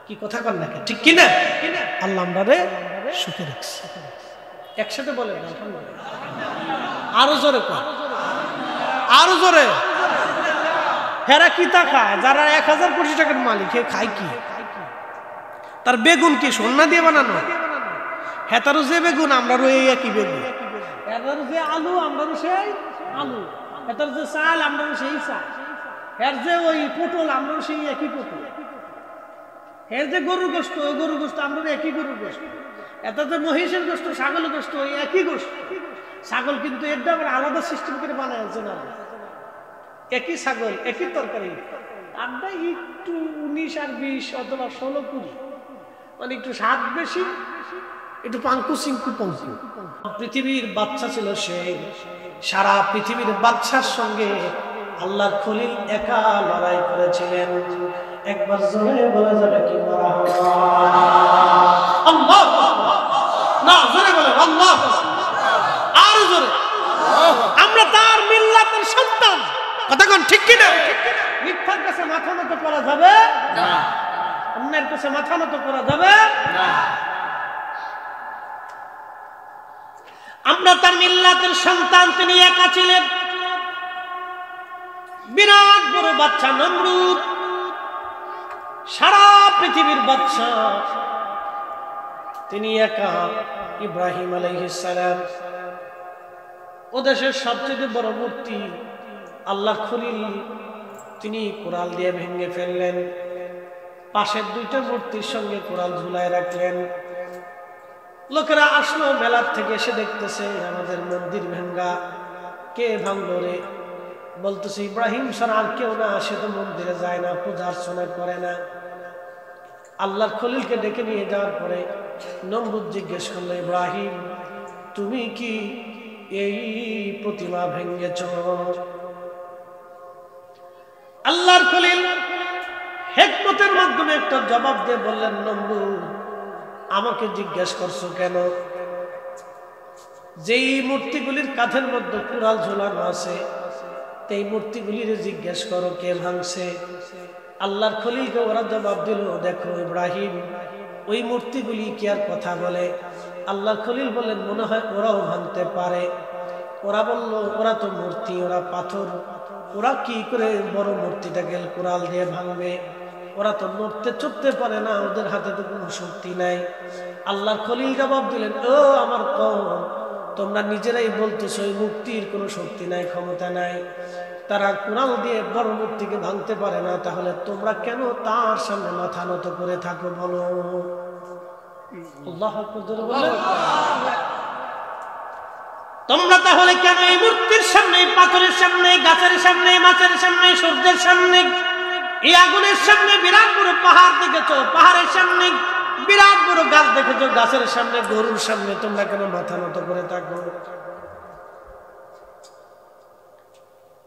কি কথা কন না, ঠিক কিনা? আল্লাহ আমরা সুখে রাখছি। একসাথে বলেন আলহামদুলিল্লাহ। আরো জোরে কর, আরো জোরে। হেরা কিতা খায়? যারা 1000 কোটি টাকার মালিক, হে খায় কি? তার বেগুন কি সোনা দিয়ে বানানো? হেতারও যে বেগুন, আমরারও এই একই বেগুন। হেতার যে আলু, আমরারও সেই আলু। হেতার যে চাল, আমরারও সেই চাল। এর যে ওই পটল, আমরারও সেই একই পটল। এর যে গরুর গোস্ত, ওই গরুর গোস্ত, আমরারও একই গরুর গোস্ত। এটা যে মহিষের গোস্ত, ছাগলের গোস্ত, ওই একই গোস্ত। ছাগল কিন্তু এটা আবার আলাদা সিস্টেম করে বানায় আছে না, একই ছাগল, একই তরকারি। আমরা একটু 19 আর 20 অথবা 16 20, মানে একটু স্বাদ বেশি, একটু পাঙ্কু সিঙ্কু পঙ্কু। পৃথিবীর বাচ্চা ছিল সে, সারা পৃথিবীর বাচ্চার সঙ্গে আল্লাহর খলিল একা লড়াই করেছিলেন। একবার জোরে বলা যাবে কি? আল্লাহ না, জোরে বলে আল্লাহ, আর জোরে। আমরা তার মিল্লাতের সন্তান, কথা কোন ঠিক কিনা? মিথ্যার কাছে মাথা নত করা যাবে না, অন্যের কাছে মাথা নত করা যাবে না। আমরা তার মিল্লাতের সন্তান, তিনি একা ছিলেন। বিরাট বড় বাচ্চা নমরুদ, সারা পৃথিবীর বাচ্চা, তিনি একা। ইব্রাহিম আলাইহিস সালাম, ও দেশের সবচেয়ে বড় মূর্তি আল্লাহ খলিল, তিনি কোরাল দিয়ে ভেঙে ফেললেন। পাশের 2টা মূর্তির সঙ্গে কোরাল ঝুলায় রাখলেন। লোকেরা আসলো মেলার থেকে, এসে দেখতেছে আমাদের মন্দির ভেঙ্গা। কে ভাঙলো রে? বলতেছে ইব্রাহিম ছাড়া আর কেউ না, সে তো মন্দিরে যায় না, পূজা অর্চনা করে না। আল্লাহর খলিলকে ডেকে নিয়ে যাওয়ার পরে নমরুদ জিজ্ঞেস করলো, ইব্রাহিম তুমি কি এই প্রতিমা ভেঙেছ? আল্লাহর খলিল হিকমতের মাধ্যমে একটা জবাব দিয়ে বললেন, নমরুদ আমাকে জিজ্ঞেস করছো কেন? যেই মূর্তিগুলির কাঁধের মধ্যে কুড়াল ঝোলানো আছে, এই মূর্তিগুলির জিজ্ঞেস করো কে ভাঙছে। আল্লাহর খলিলকে ওরা জবাব দিল, দেখো ইব্রাহিম ওই মূর্তিগুলি কি আর কথা বলে? আল্লাহর খলিল বললেন, মনে হয় ওরাও ভাঙতে পারে। ওরা বলল, ওরা তো মূর্তি, ওরা পাথর, ওরা কি করে বড় মূর্তিটাকে কুড়াল দিয়ে ভাঙবে? ওরা তো নড়তে চড়তে পারে না, ওদের হাতে তো কোনো শক্তি নাই। আল্লাহর খলিল জবাব দিলেন, ও আমার কওম, তোমরা নিজেরাই বলতেছো এই মূর্তির কোনো শক্তি নাই, ক্ষমতা নাই, তারা কুড়াল দিয়ে বড় মূর্তিকে ভাঙতে পারে না, তাহলে তোমরা কেন তার সামনে মাথা নত করে থাকো বলো? আল্লাহু আকবার বলে, তোমরা তাহলে কেন এই মূর্তির সামনে, পাথরের সামনে, গাছের সামনে, মাছের সামনে, সূর্যের সামনে, এই আগুনের সামনে বিরাট বড় পাহাড় দেখেছো, পাহাড়ের সামনে বিরাট বড় গাছ দেখেছো, গাছের সামনে, গরুর সামনে তোমরা কেন মাথা নত করে থাকো?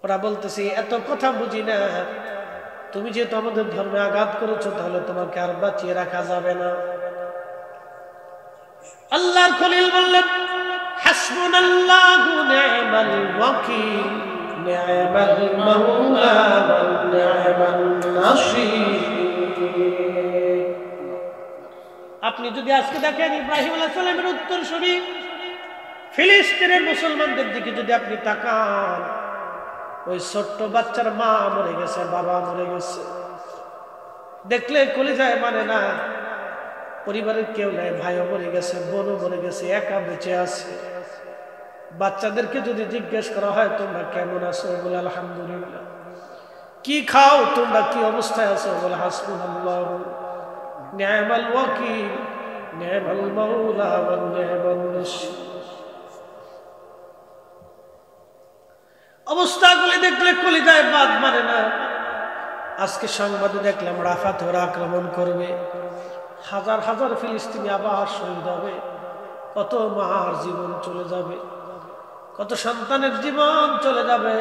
ওরা বলতেছে, এত কথা বুঝি না, তুমি যেহেতু আমাদের ধর্মে আঘাত করেছো, তাহলে তোমাকে আর বাঁচিয়ে রাখা যাবে না। আল্লাহর খলিল বললেন, হাসবুনাল্লাহু নি'মাল ওয়াকিল, নি'মাল মাওলা ওয়া নি'মান নাসীর। আপনি যদি আজকে দেখেন ইব্রাহিম আলাইহিস সালামের উত্তরসূরি ফিলিস্তিনের মুসলমানদের দিকে যদি আপনি তাকান, ওই ছোট্ট বাচ্চার মা মরে গেছে, বাবা মরে গেছে, দেখলে কলিজায় মানে না। পরিবারের কেউ নাই, ভাইও মরে গেছে, বোনও মরে গেছে, একা বেঁচে আছে। বাচ্চাদেরকে যদি জিজ্ঞেস করা হয় তোমরা কেমন আছো, বলে আলহামদুলিল্লাহ। কি খাও তোমরা, কি অবস্থায় আছো, বলে হাসবুনাল্লাহু নি'মাল ওয়াকিল, নি'মাল মাওলা ওয়া নি'মান নাসীর। অবস্থাগুলি দেখলে কলিজায় বাদ মানে না। আজকে সংবাদে দেখলাম রাফাতে ওরা আক্রমণ করবে, হাজার হাজার ফিলিস্তিনি আবার শহীদ হবে, কত মার জীবন চলে যাবে, কত সন্তানের জীবন চলে যাবে।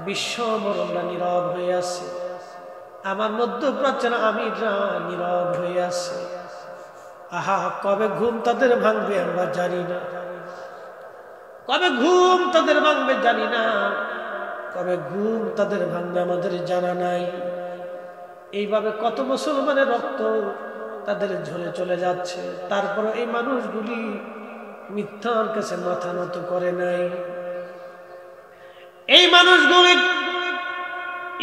বিশ্ব মরণরা নীরব হয়ে আছে, আমার মধ্যপ্রাচ্যের আমিররা নীরব হয়ে আছে। আহা, কবে ঘুম তাদের ভাঙবে আমরা জানি না, কবে ঘুম তাদের ভাঙবে জানি না, কবে ঘুম তাদের ভাঙবে আমাদের জানা নাই। এইভাবে কত মুসলমানের রক্ত তাদের ঝরে চলে যাচ্ছে, তারপর এই মানুষগুলি মিথ্যার কাছে মাথা নত করে নাই। এই মানুষগুলি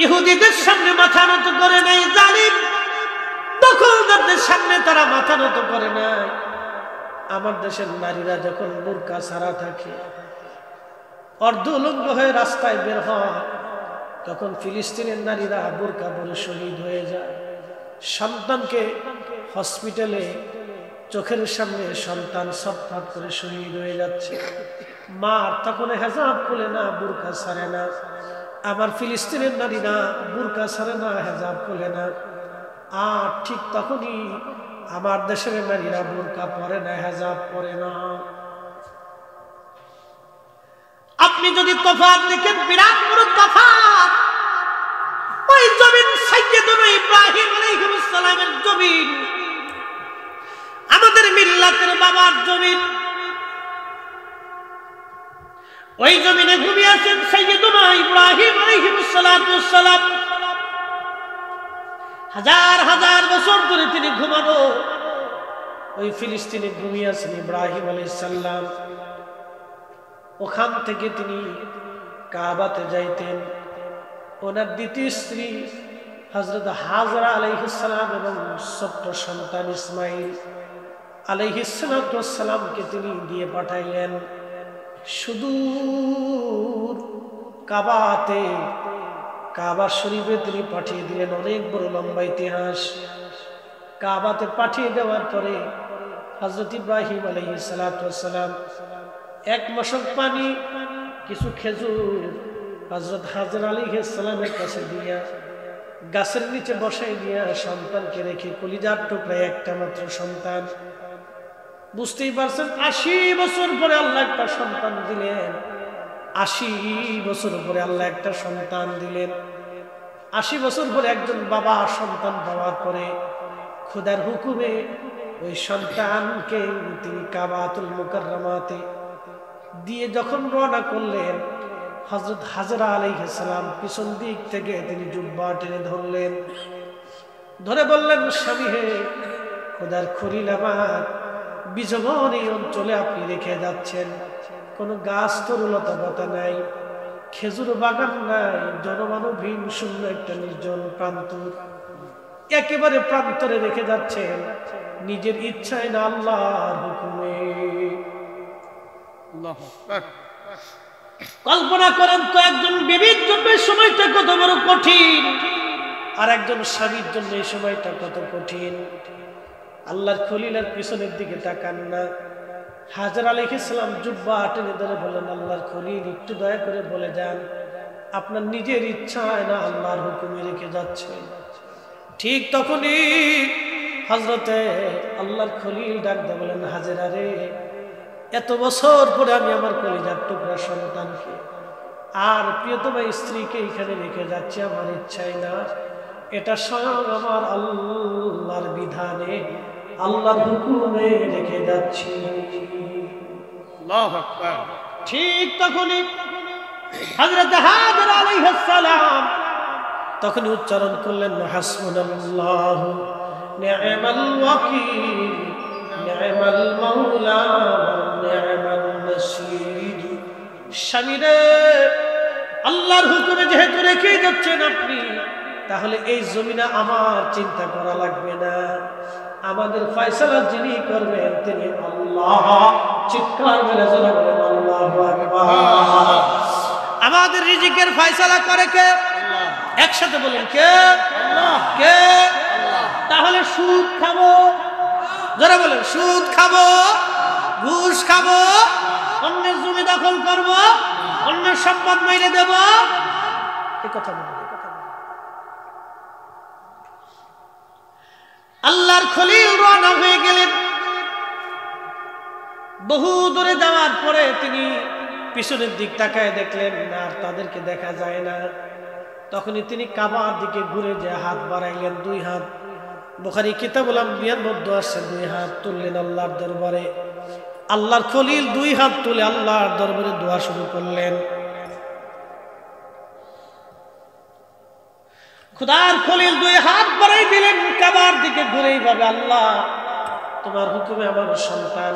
ইহুদিদের সামনে মাথা নত করে নাই, জালিম দখলদারদের সামনে তারা মাথা নত করে নাই। আমার দেশের নারীরা যখন বোরকা ছাড়া থাকে, অর্ধ উলঙ্গ হয়ে রাস্তায় বের হয়, তখন ফিলিস্তিনের নারীরা বোরকা পরে শহীদ হয়ে যায়। সন্তানকে হসপিটালে চোখের সামনে সন্তান ছটফট করে শহীদ হয়ে যাচ্ছে, মা তখন হেজাব খুলে না, বোরকা ছাড়ে না। আমার ফিলিস্তিনের নারীরা বোরকা ছাড়ে না, হেজাব খুলে না। আর ঠিক তখনই আমার দেশের নারীরা বোরকা পরে না, হেজাব পরে না। আপনি যদি তফাৎ দেখেন, বিরাট বড় তফাৎ। ওই জমিন সাইয়্যিদুনা ইব্রাহিম আলাইহিস সালামের জমিন, আমাদের মিল্লাতের বাবার জমিন। ওই জমিনে ঘুমিয়ে আছেন সাইয়্যিদুনা ইব্রাহিম আলাইহিস সালাম। হাজার হাজার বছর ধরে তিনি ঘুমানো ওই ফিলিস্তিনে ঘুমিয়ে আছেন ইব্রাহিম আলাইহিস সালাম। ওখান থেকে তিনি কাবাতে যাইতেন। ওনার দ্বিতীয় স্ত্রী হযরত হাজরা আলাইহিস সালাম এবং ছোট্ট সন্তান ইসমাইল আলাইহিস সালামকে তিনি দিয়ে পাঠাইলেন সুদূর কাবাতে, কাবা শরীফে তিনি পাঠিয়ে দিলেন। অনেক বড় লম্বা ইতিহাস। কাবাতে পাঠিয়ে দেওয়ার পরে হযরত ইব্রাহিম আলাইহিস সালাম এক মশক পানি, কিছু খেজুর হযরত হাজরা আলাইহিস সালামের কাছে দিয়া গাছের নিচে বসাই দিয়া সন্তানকে রেখে, কলিজার টুকরা একটা মাত্র সন্তান, বুঝতেই পারছেন ৮০ বছর পরে আল্লাহ একটা সন্তান দিলেন। ৮০ বছর পরে আল্লাহ একটা সন্তান দিলেন। ৮০ বছর পরে একজন বাবা সন্তান পাওয়ার পরে খোদার হুকুমে ওই সন্তানকে তিনি কাবাতুল মুকাররমাতে দিয়ে যখন রওনা করলেন, হযরত হাজরা আলাইহিস সালাম পিছন দিক থেকে তিনি জুব্বা টেনে ধরলেন, ধরে বললেন, স্বামী হে, খোদার খলিল আমার, বিজনন এই অঞ্চলে আপনি রেখে যাচ্ছেন, কোনো গাছ তরুলতা পাতা নাই, খেজুর বাগান নাই, জনমানবহীন শূন্য একটা নির্জন প্রান্ত, একেবারে প্রান্তরে রেখে যাচ্ছেন, নিজের ইচ্ছায় না আল্লাহর হুকুমে। কল্পনা করেন তো, একজন বিবির জন্য সময়টা কত বড় কঠিন, আর একজন স্বামীর জন্য এই সময়টা কত কঠিন। আল্লাহর খলিলের পিছনের দিকে তাকান না। হাজরা আলাইহিস সালাম জুব্বা টেনে ধরে বলেন, আল্লাহর খলিল, একটু দয়া করে বলে যান, আপনার নিজের ইচ্ছায় না আল্লাহর হুকুমে রেখে যাচ্ছে। ঠিক তখনই হযরতে আল্লাহর খলিল ডাক দিয়ে বলেন, হাজরা রে, এত বছর পরে আমি আমার কলিজার টুকরা সন্তানকে আর প্রিয়তমা স্ত্রীকে এখানে রেখে যাচ্ছি, আমার ইচ্ছাই না, এটা স্বয়ং আমার আল্লাহর বিধানে, আল্লাহর হুকুমে রেখে যাচ্ছি। আল্লাহু আকবার। ঠিক তখনই হযরত হাজরা আলাইহিস সালাম তখন উচ্চারণ করলেন, হাসবুনাল্লাহু নি'মাল ওয়াকিল, নি'মাল মাওলা, নি'মান নাসীর। স্বামীরে, আল্লাহর হুকুমে যেহেতু রেখে যাচ্ছেন আপনি, তাহলে এই জমিনে আমার চিন্তা করা লাগবে না, আমাদের ফয়সালা যিনি করবেন তিনি আল্লাহ। চিৎকার মেরে যারা বলেন আল্লাহু আকবার। আমাদের রিজিকের ফয়সালা করে কে? একসাথে বলেন, কে? আল্লাহ। কে? আল্লাহ। তাহলে সুদ খাবো, যারা বলেন সুদ খাবো, ঘুষ খাবো, অন্যের জমি দখল করব, অন্যের সম্পদ মেরে দেব, এই কথা বলেন। আল্লাহর খলিল রওনা হয়ে গেলেন। বহু দূরে যাওয়ার পরে তিনি পিছনের দিক তাকায় দেখলেন আর তাদেরকে দেখা যায় না। তখনই তিনি কাবার দিকে ঘুরে যে হাত বাড়াইলেন, 2 হাত। বুখারী কিতাবুল আম্বিয়ার মধ্যে আছে, 2 হাত তুললেন আল্লাহর দরবারে। আল্লাহর খলিল 2 হাত তুলে আল্লাহর দরবারে দোয়া শুরু করলেন। খুদার খলিল 2 হাত বাড়াই দিলেন কাবার দিকে ঘুরে, এইভাবে, আল্লাহ, তোমার হুকুমে আমার সন্তান,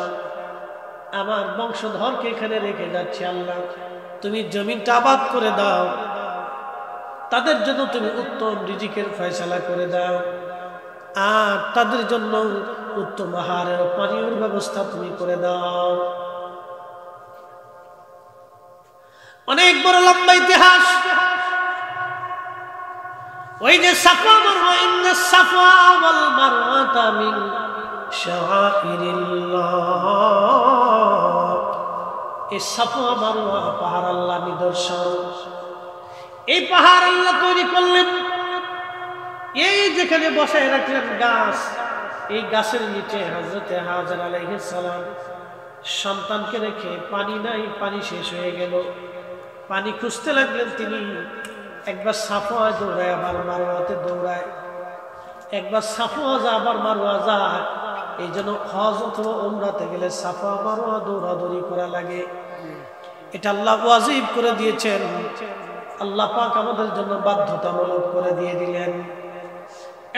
আমার বংশধরকে এখানে রেখে যাচ্ছি, আল্লাহ তুমি জমিনটা আবাদ করে দাও, তাদের জন্য তুমি উত্তম রিজিকের ফয়সালা করে দাও, আর তাদের জন্য উত্তম আহারের পানীয়র ব্যবস্থা তুমি করে দাও। অনেক বড় লম্বা ইতিহাস। ওই যে সাফা মারওয়া, ইন্নাস সাফা ওয়াল মারওয়াতা মিন শাআইরিল্লাহ। এই সাফা মারওয়া পাহাড় আল্লাহ নিদর্শন। এই পাহাড় আল্লাহ তৈরি করলেন। এই যেখানে বসায় রাখলেন গাছ, এই গাছের নিচে হযরতে হাজর আলাইহিস সালাম সন্তানকে রেখে, পানি নাই, পানি শেষ হয়ে গেল, পানি খুঁজতে লাগলেন তিনি। একবার সাফা দৌড়ায়, আবার মারওয়াতে দৌড়ায়, একবার সাফা যায় আবার মারওয়া যায়। এই জন্য হজ অথবা উমরাতে গেলে সাফা মারওয়া দৌড়াদৌড়ি করা লাগে। এটা আল্লাহ ওয়াজিব করে দিয়েছেন, আল্লাহ পাক আমাদের জন্য বাধ্যতামূলক করে দিয়ে দিলেন।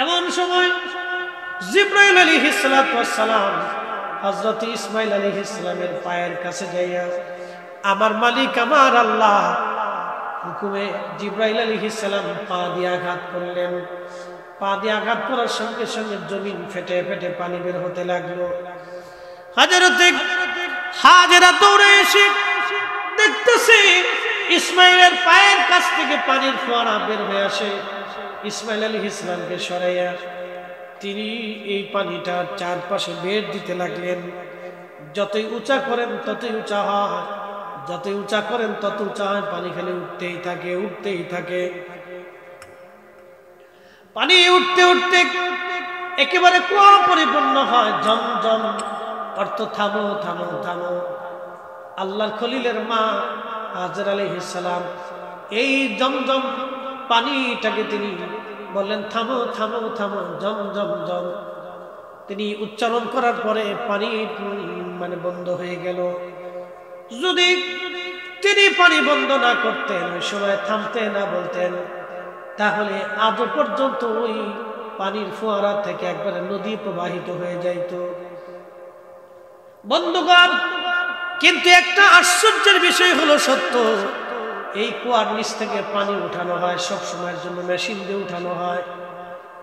এমন সময় জিবরাইল আলাইহিস সালাতু ওয়াস সালাম হযরত ইসমাঈল আলাইহিস সালামের পায়ের কাছে যাইয়া, আমার মালিক আমার আল্লাহ হুকুমে জিবরাইল আলাইহিস সালাম পা দিয়ে আঘাত করলেন। পা দিয়ে আঘাত করার সঙ্গে সঙ্গে জমিন ফেটে ফেটে পানি বের হতে লাগলো। হযরতে হাজেরা দৌড়ে এসে দেখতেছে ইসমাইলের পায়ের কাছ থেকে পানির ফোয়ারা বের হয়ে আসে। ইসমাইল আলাইহিস সালামকে সরাইয়া তিনি এই পানিটা চারপাশে বের দিতে লাগলেন। যতই উঁচা করেন ততই উঁচা হয়, যতই উঁচা করেন তত উঁচা হয়, পানি খালি উঠতেই থাকে, উঠতেই থাকে। পানি উঠতে উঠতে একেবারে কুয়া পরিপূর্ণ হয়, জমজম অর্থ থামো থামো থামো। আল্লাহর খলিলের মা হাজর আলাইহিস সালাম এই জমজম পানিটাকে তিনি বললেন থামো থামো থামো, জম জম জম। তিনি উচ্চারণ করার পরে পানি মানে বন্ধ হয়ে গেল। যদি তিনি পানি বন্ধ না করতেন, ওই সময় থামতে না বলতেন, তাহলে আজ পর্যন্ত ওই পানির ফোয়ারা থেকে একবারে নদী প্রবাহিত হয়ে যাইত। বন্ধুগণ, কিন্তু একটা আশ্চর্যের বিষয় হলো সত্য, এই কুয়ার নিচ থেকে পানি উঠানো হয়, সব সময়ের জন্য মেশিন দিয়ে উঠানো হয়।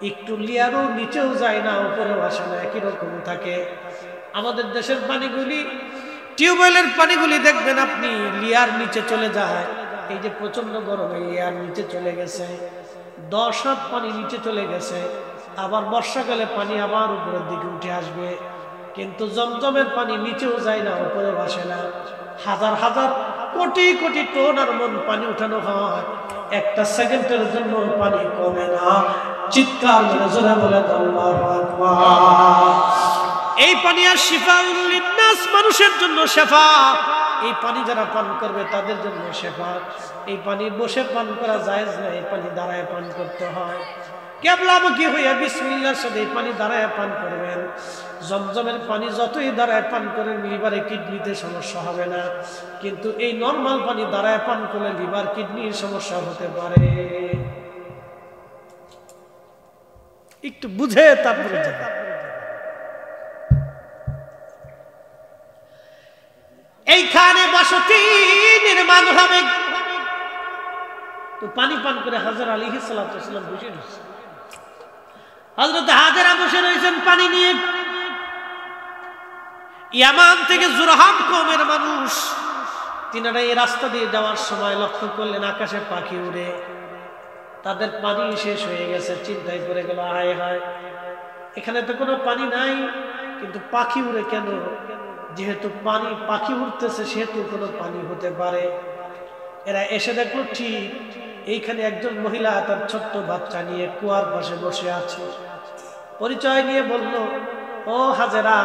একটু লিয়ারও নিচেও যায় না, উপরেও আসে না, একই রকম থাকে। আমাদের দেশের পানিগুলি, টিউবওয়েলের পানিগুলি দেখবেন আপনি লিয়ার নিচে চলে যায়। এই যে প্রচন্ড গরমে লিয়ার নিচে চলে গেছে, 10 হাত পানি নিচে চলে গেছে। আবার বর্ষাকালে পানি আবার উপরের দিকে উঠে আসবে। কিন্তু জমজমের পানি নিচেও যায় না, উপরেও আসে না। হাজার হাজার কোটি কোটি টন আর মন পানি উঠানো হয়, একটা সেকেন্ডের জন্য পানি কমে না। চিৎকার করে জোরে বলেন আল্লাহু আকবার। এই পানি আর শিফাউল লিন্নাস, মানুষের জন্য শেফা। এই পানি যারা পান করবে তাদের জন্য শেফা। এই পানি বসে পান করা জায়েজ না, এই পানি দাঁড়ায় পান করতে হয়। কেবলামুখী হইয়া বিসমিল্লাহর সাথে এই পানি দাঁড়ায় পান করবেন। জমজমের পানি যতই দাঁড়ায় পান করেন, লিভারে কিডনিতে সমস্যা হবে না। কিন্তু এই নরমাল পানি দাঁড়ায় পান করলে লিভার কিডনির সমস্যা হতে পারে। একটু বুঝে তারপরে যাবে। এইখানে বসতি নির্মাণ হবে। তো পানি পান করে হাজর আলাইহিস সালাতু ওয়াস সালাম বসে রয়েছে। হযরত হাজেরা বসে রয়েছেন পানি নিয়ে। ইয়ামান থেকে জুরহাম কওমের মানুষ, তিনারা এই রাস্তা দিয়ে যাওয়ার সময় লক্ষ্য করলেন আকাশে পাখি উড়ে। তাদের পানি শেষ হয়ে গেছে, চিন্তায় পড়ে গেল, হায় হায়, এখানে তো কোনো পানি নাই, কিন্তু পাখি উড়ে কেন? যেহেতু পাখি উঠতেছে সেহেতু কোনো পানি হতে পারে। এরা এসে দেখলো ঠিক এইখানে একজন মহিলা তার ছোট্ট বাচ্চা নিয়ে কুয়ার পাশে বসে আছে। পরিচয় নিয়ে বলল, ও হাজেরা,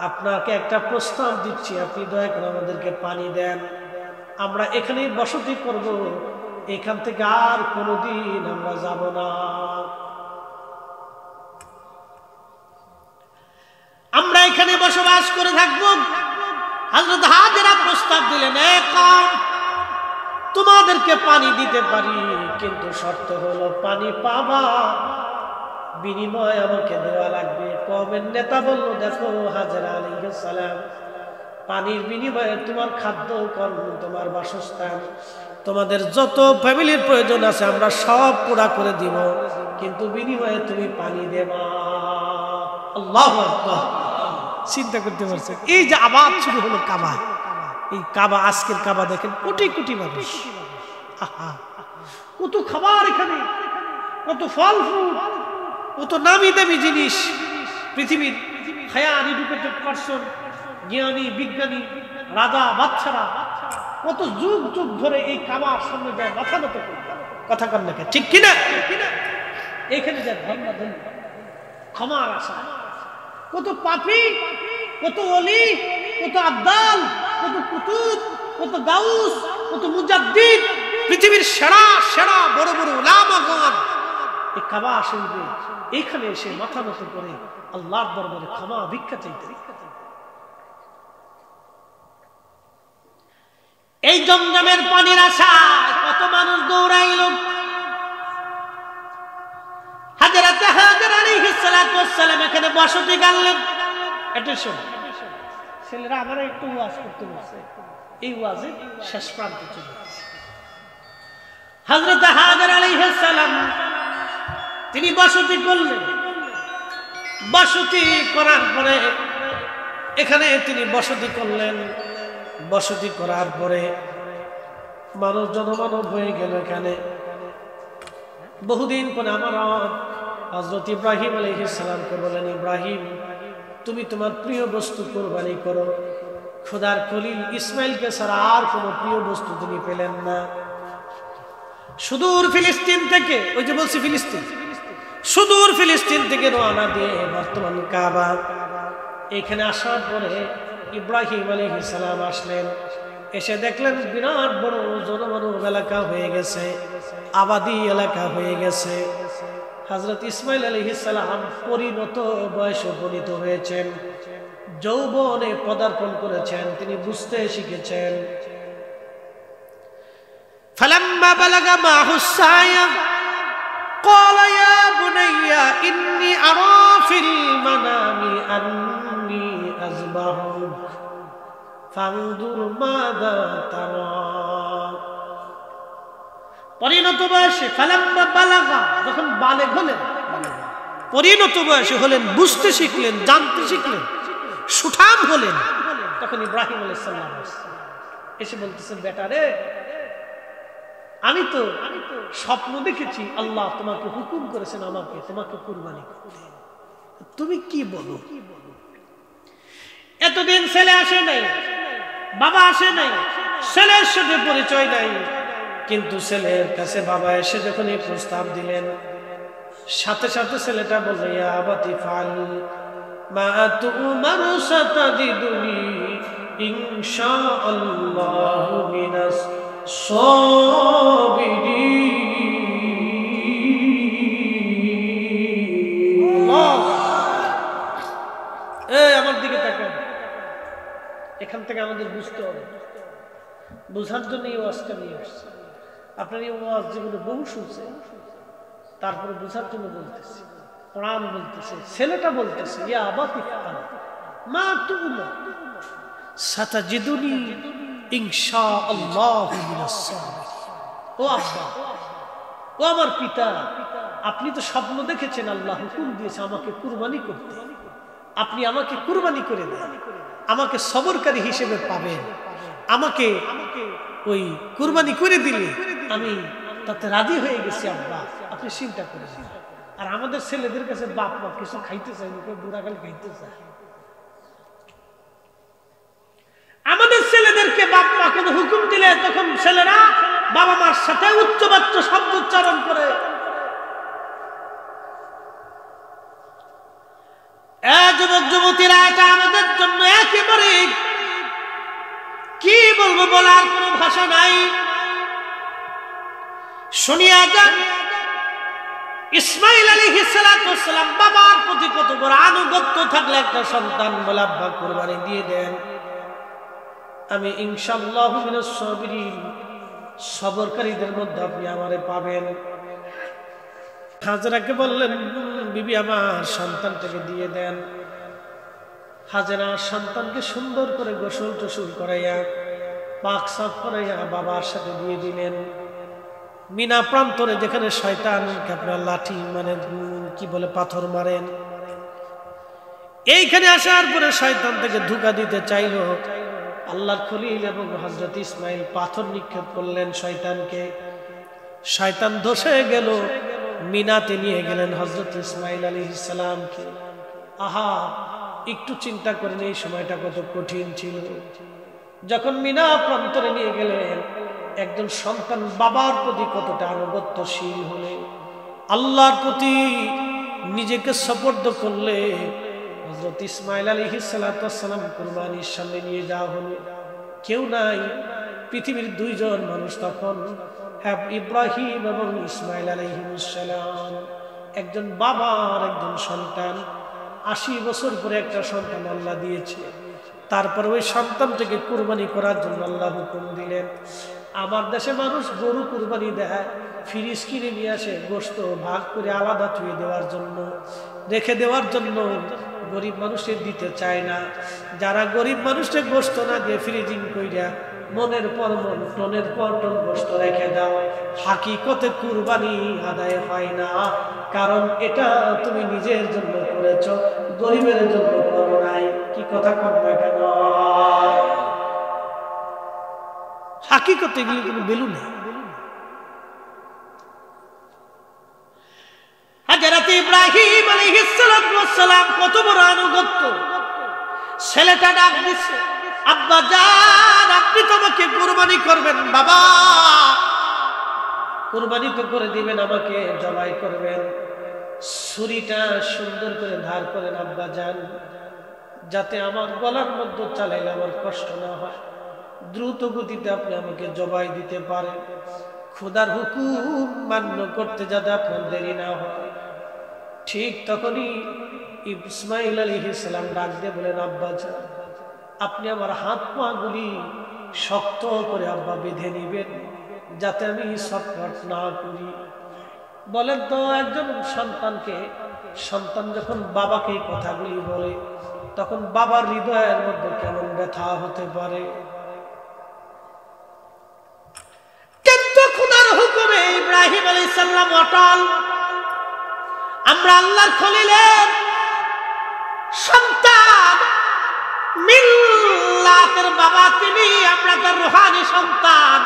আপনাকে একটা প্রস্তাব দিচ্ছি, আপনি দয়া করে আমাদেরকে পানি দেন, আমরা এখানেই বসতি করব, এখান থেকে আর কোনোদিন আমরা যাব না, আমরা এখানে বসবাস করে থাকবো। হযরত হাজেরা প্রস্তাব দিলেন, তোমাদেরকে পানি দিতে পারি, কিন্তু শর্ত হলো পানি পাবা, বিনিময় আমাকে দেওয়া লাগবে। কওমের নেতা বলল, দেখো হাজেরা আলাইহিস সালাম, পানির বিনিময়ে তোমার খাদ্য কর্ম, তোমার বাসস্থান তোমাদের যত ফ্যামিলির প্রয়োজন আছে আমরা সব পুরা করে দিব, কিন্তু বিনিময়ে তুমি পানি দেবা। আল্লাহু আকবার। চিন্তা করতে পারছেন, এই যে আবাদ শুরু হলো কাবা, এই কাবা, আজকের কাবা দেখেন কোটি কোটি মানুষ, কত খাবার এখানে, কত ফল ফুল, কত নামি দামি জিনিস, পৃথিবীর হায়ার এডুকেটেড পারসন, জ্ঞানী বিজ্ঞানী, রাজা বাচ্চারা কত যুগ যুগ ধরে এই কাবার সামনে যায় মাথা নত করে, কথা কন না ঠিক কিনা? এখানে যায় ধন্য ক্ষমার আশা, কত পাপী, কত ওলি, কত আব্দাল, কত কুতুব, কত গাউস, কত মুজাদ্দিদ, পৃথিবীর সেরা সেরা বড় বড় উলামাগণ এই কাবা শরীফে এইখানে এসে মাথা নত করে আল্লাহর দরবারে ক্ষমা ভিক্ষা চাইতে। এই জমজমের পানির আশায় কত মানুষ দৌড়াইল। হাজরাতে হাজর আলাইহিস সালাতু ওয়াস সালাম এখানে বসতি গাড়লেন। অ্যাটেনশন ছেলেরা, আমরা একটু ওয়াজ করতে বলছে, এই ওয়াজে শেষ প্রান্তে চলে গেছে। হযরত হাজর আলাইহিস সালাম তিনি বসতি করলেন। বসতি করার পরে এখানে তিনি বসতি করলেন। বসতি করার পরে মানুষ জনমানব হয়ে গেল এখানে। বহুদিন পরে আমার হযরত ইব্রাহিম আলাইহিস সালামকে বলেন, ইব্রাহিম তুমি তোমার প্রিয় বস্তু কুরবানি করো। খোদার খলিল ইসমাইলকে ছাড়া আর কোনো প্রিয় বস্তু তিনি পেলেন না। সুদূর ফিলিস্তিন থেকে, ওই যে বলছি ফিলিস্তিন, সুদূর ফিলিস্তিন থেকে রওনা দিয়ে বর্তমান কাবা, এখানে আসার পরে ইব্রাহিম আলাইহিস সালাম আসলেন। এসে দেখলেন বিরাট বড় জনমানব এলাকা হয়ে গেছে, আবাদি এলাকা হয়ে গেছে। হযরত ইসমাইল আলাইহিস সালাম পরিণত বয়সে উপনীত হয়েছেন, যৌবনে পদার্পণ করেছেন, তিনি বুঝতে শিখেছেন। ফালাম্মা বালাগা মাহু সায়া قال يا بني إني أرى في المنام أني أذبحك فانظر ماذا ترى। পরিণত বয়সে ফালাম্মা বালাগা, যখন বালেগ হলেন, পরিণত বয়সে হলেন, বুঝতে শিখলেন, জানতে শিখলেন, সুঠাম হলেন, তখন ইব্রাহিম আলাইহিস সালাম এসে বলতেছেন, বেটা রে, আমি তো স্বপ্ন দেখেছি আল্লাহ তোমাকে হুকুম করেছেন আমাকে তোমাকে কুরবানি করতে, তুমি কি বলো? এতদিন ছেলে আসে নাই, বাবা আসে নাই, ছেলের সাথে পরিচয় নাই, কিন্তু ছেলের কাছে বাবা এসে যখন এই প্রস্তাব দিলেন, সাথে সাথে ছেলেটা বলল, ইয়া আবাতি ফাল মা তুমারু সাতাজিদুনি ইনশাআল্লাহু মিনাস আমার দিকে তাকান। এখান থেকে আমাদের বুঝতে হবে, বোঝার জন্য এই ওয়াজটা নিয়ে আসছে। আপনার এই ওয়াজ যেগুলো বহু শুনছে, তারপরে বোঝার জন্য বলতেছি। কোরআন বলতেছে, ছেলেটা বলতেছে, ইয়া আবাতি ফাল মা তু'মার সাতাজিদুনি ইনশাআল্লাহু মিনাস সাবিরিন। ও আব্বা, ও আমার পিতা, আপনি তো স্বপ্ন দেখেছেন, আল্লাহ হুকুম দিয়েছে আমাকে কুরবানি করতে, আপনি আমাকে কুরবানি করে দেন, আমাকে সবরকারী হিসেবে পাবেন, আমাকে ওই কুরবানি করে দিলে আমি তাতে রাজি হয়ে গেছি আব্বা, আপনি চিন্তা করেন। আর আমাদের ছেলেদের কাছে বাপ মা কিছু খাইতে চাই, বুড়াকাল খাইতে চায়। আমাদের ছেলেদেরকে বাপ মা কোনো হুকুম দিলে তখন ছেলেরা বাবা মার সাথে উচ্চবাচ্য শব্দ উচ্চারণ করে। যুবক যুবতীরা, এটা আমাদের জন্য একেবারে কি বলবো, বলার কোনো ভাষা নাই। শুনিয়া যান, ইসমাইল আলাইহিস সালাতু ওয়াস সালাম বাবার প্রতি কত বড় আনুগত্য থাকলে একটা সন্তান বলে আব্বা কুরবানি দিয়ে দেন, আমি ইনশাআল্লাহু মিনাস সাবিরিন, সবরকারীদের মধ্যে আপনি আমারে পাবেন। হাজেরাকে বললেন, বিবি আমার সন্তানটাকে দিয়ে দেন। হাজেরা সন্তানকে সুন্দর করে গোসল টোসল করাইয়া পাক সাফ করাইয়া বাবার সাথে দিয়ে দিলেন। মিনা প্রান্তরে যেখানে শয়তানকে আপনার লাঠি মানে কি বলে পাথর মারেন, এইখানে আসার পরে শয়তান থেকে ধোঁকা দিতে চাইল। আল্লাহর খলিল এবং হযরত ইসমাইল পাথর নিক্ষেপ করলেন শয়তানকে। শয়তান ধসে গেল, মিনাতে নিয়ে গেলেন হযরত ইসমাইল আলাইহিস সালামকে। আহা, একটু চিন্তা করেন এই সময়টা কত কঠিন ছিল। যখন মিনা প্রান্তরে নিয়ে গেলেন, একজন সন্তান বাবার প্রতি কতটা আনুগত্যশীল হলে, আল্লাহর প্রতি নিজেকে সুপর্দ করলে। হযরত ইসমাইল আলাইহিস সালাম কুরবানির সামনে নিয়ে যাওয়া হলো। কেউ নাই, পৃথিবীর দুইজন মানুষ তখন, ইব্রাহিম এবং ইসমাইল আলাইহিস সালাম। একজন বাবা আর একজন সন্তান। 80 বছর পরে একটা সন্তান আল্লাহ দিয়েছে। তারপর ওই সন্তানটাকে কুরবানি করার জন্য আল্লাহ হুকুম দিলেন। আমার দেশে মানুষ গরু কুরবানি দেয়, ফ্রিজ কিনে নিয়ে আসে, গোশত ভাগ করে আলাদা ধুয়ে দেওয়ার জন্য, রেখে দেওয়ার জন্য। গরিব মানুষের দিতে চায় না। যারা গরিব মানুষের গোশত না দিয়ে ফ্রিজিং কইরা মনের পর মন, টনের পর টন গোশত রেখে দাও, হাকিকতে কুরবানি আদায় হয় না। কারণ এটা তুমি নিজের জন্য করেছ, গরিবের জন্য করো নাই। কি কথা কম না কেন? হাকিকতে এগুলি কোনো বেলু নেই। হযরত ইব্রাহিম আলাইহিস সালাম কত বড় আনুগত্য। ছেলেটা ডাক দিচ্ছে, আব্বা জান, আপনি তো আমাকে কুরবানি করবেন। বাবা, কুরবানি তো করে দিবেন, আমাকে জবাই করবেন। ছুরিটা সুন্দর করে ধার করেন আব্বা জান, যাতে আমার গলার মধ্যে চালাইলে আমার কষ্ট না হয়। দ্রুত গতিতে আপনি আমাকে জবাই দিতে পারেন। খোদার হুকুম মান্য করতে যাতে আপনার দেরি না হয়। ঠিক তখনই ইসমাইল আলাইহিস সালাম ডাক দিয়ে বলেন, আব্বা জান, আপনি আমার হাত পা গুলি শক্ত করে আব্বা বেঁধে নিবেন, যাতে আমি ছটফট না করি। বলেন তো, একজন সন্তানকে, সন্তান যখন বাবাকে এই কথাগুলি বলে, তখন বাবার হৃদয়ের মধ্যে কেমন ব্যথা হতে পারে। কিন্তু খোদার হুকুমে ইব্রাহিম আলাইহিস সালাম অটল। আমরা আল্লাহর খলিলের সন্তান, মিল্লাতের বাবা তিনি, আমরা তার রূহানি সন্তান।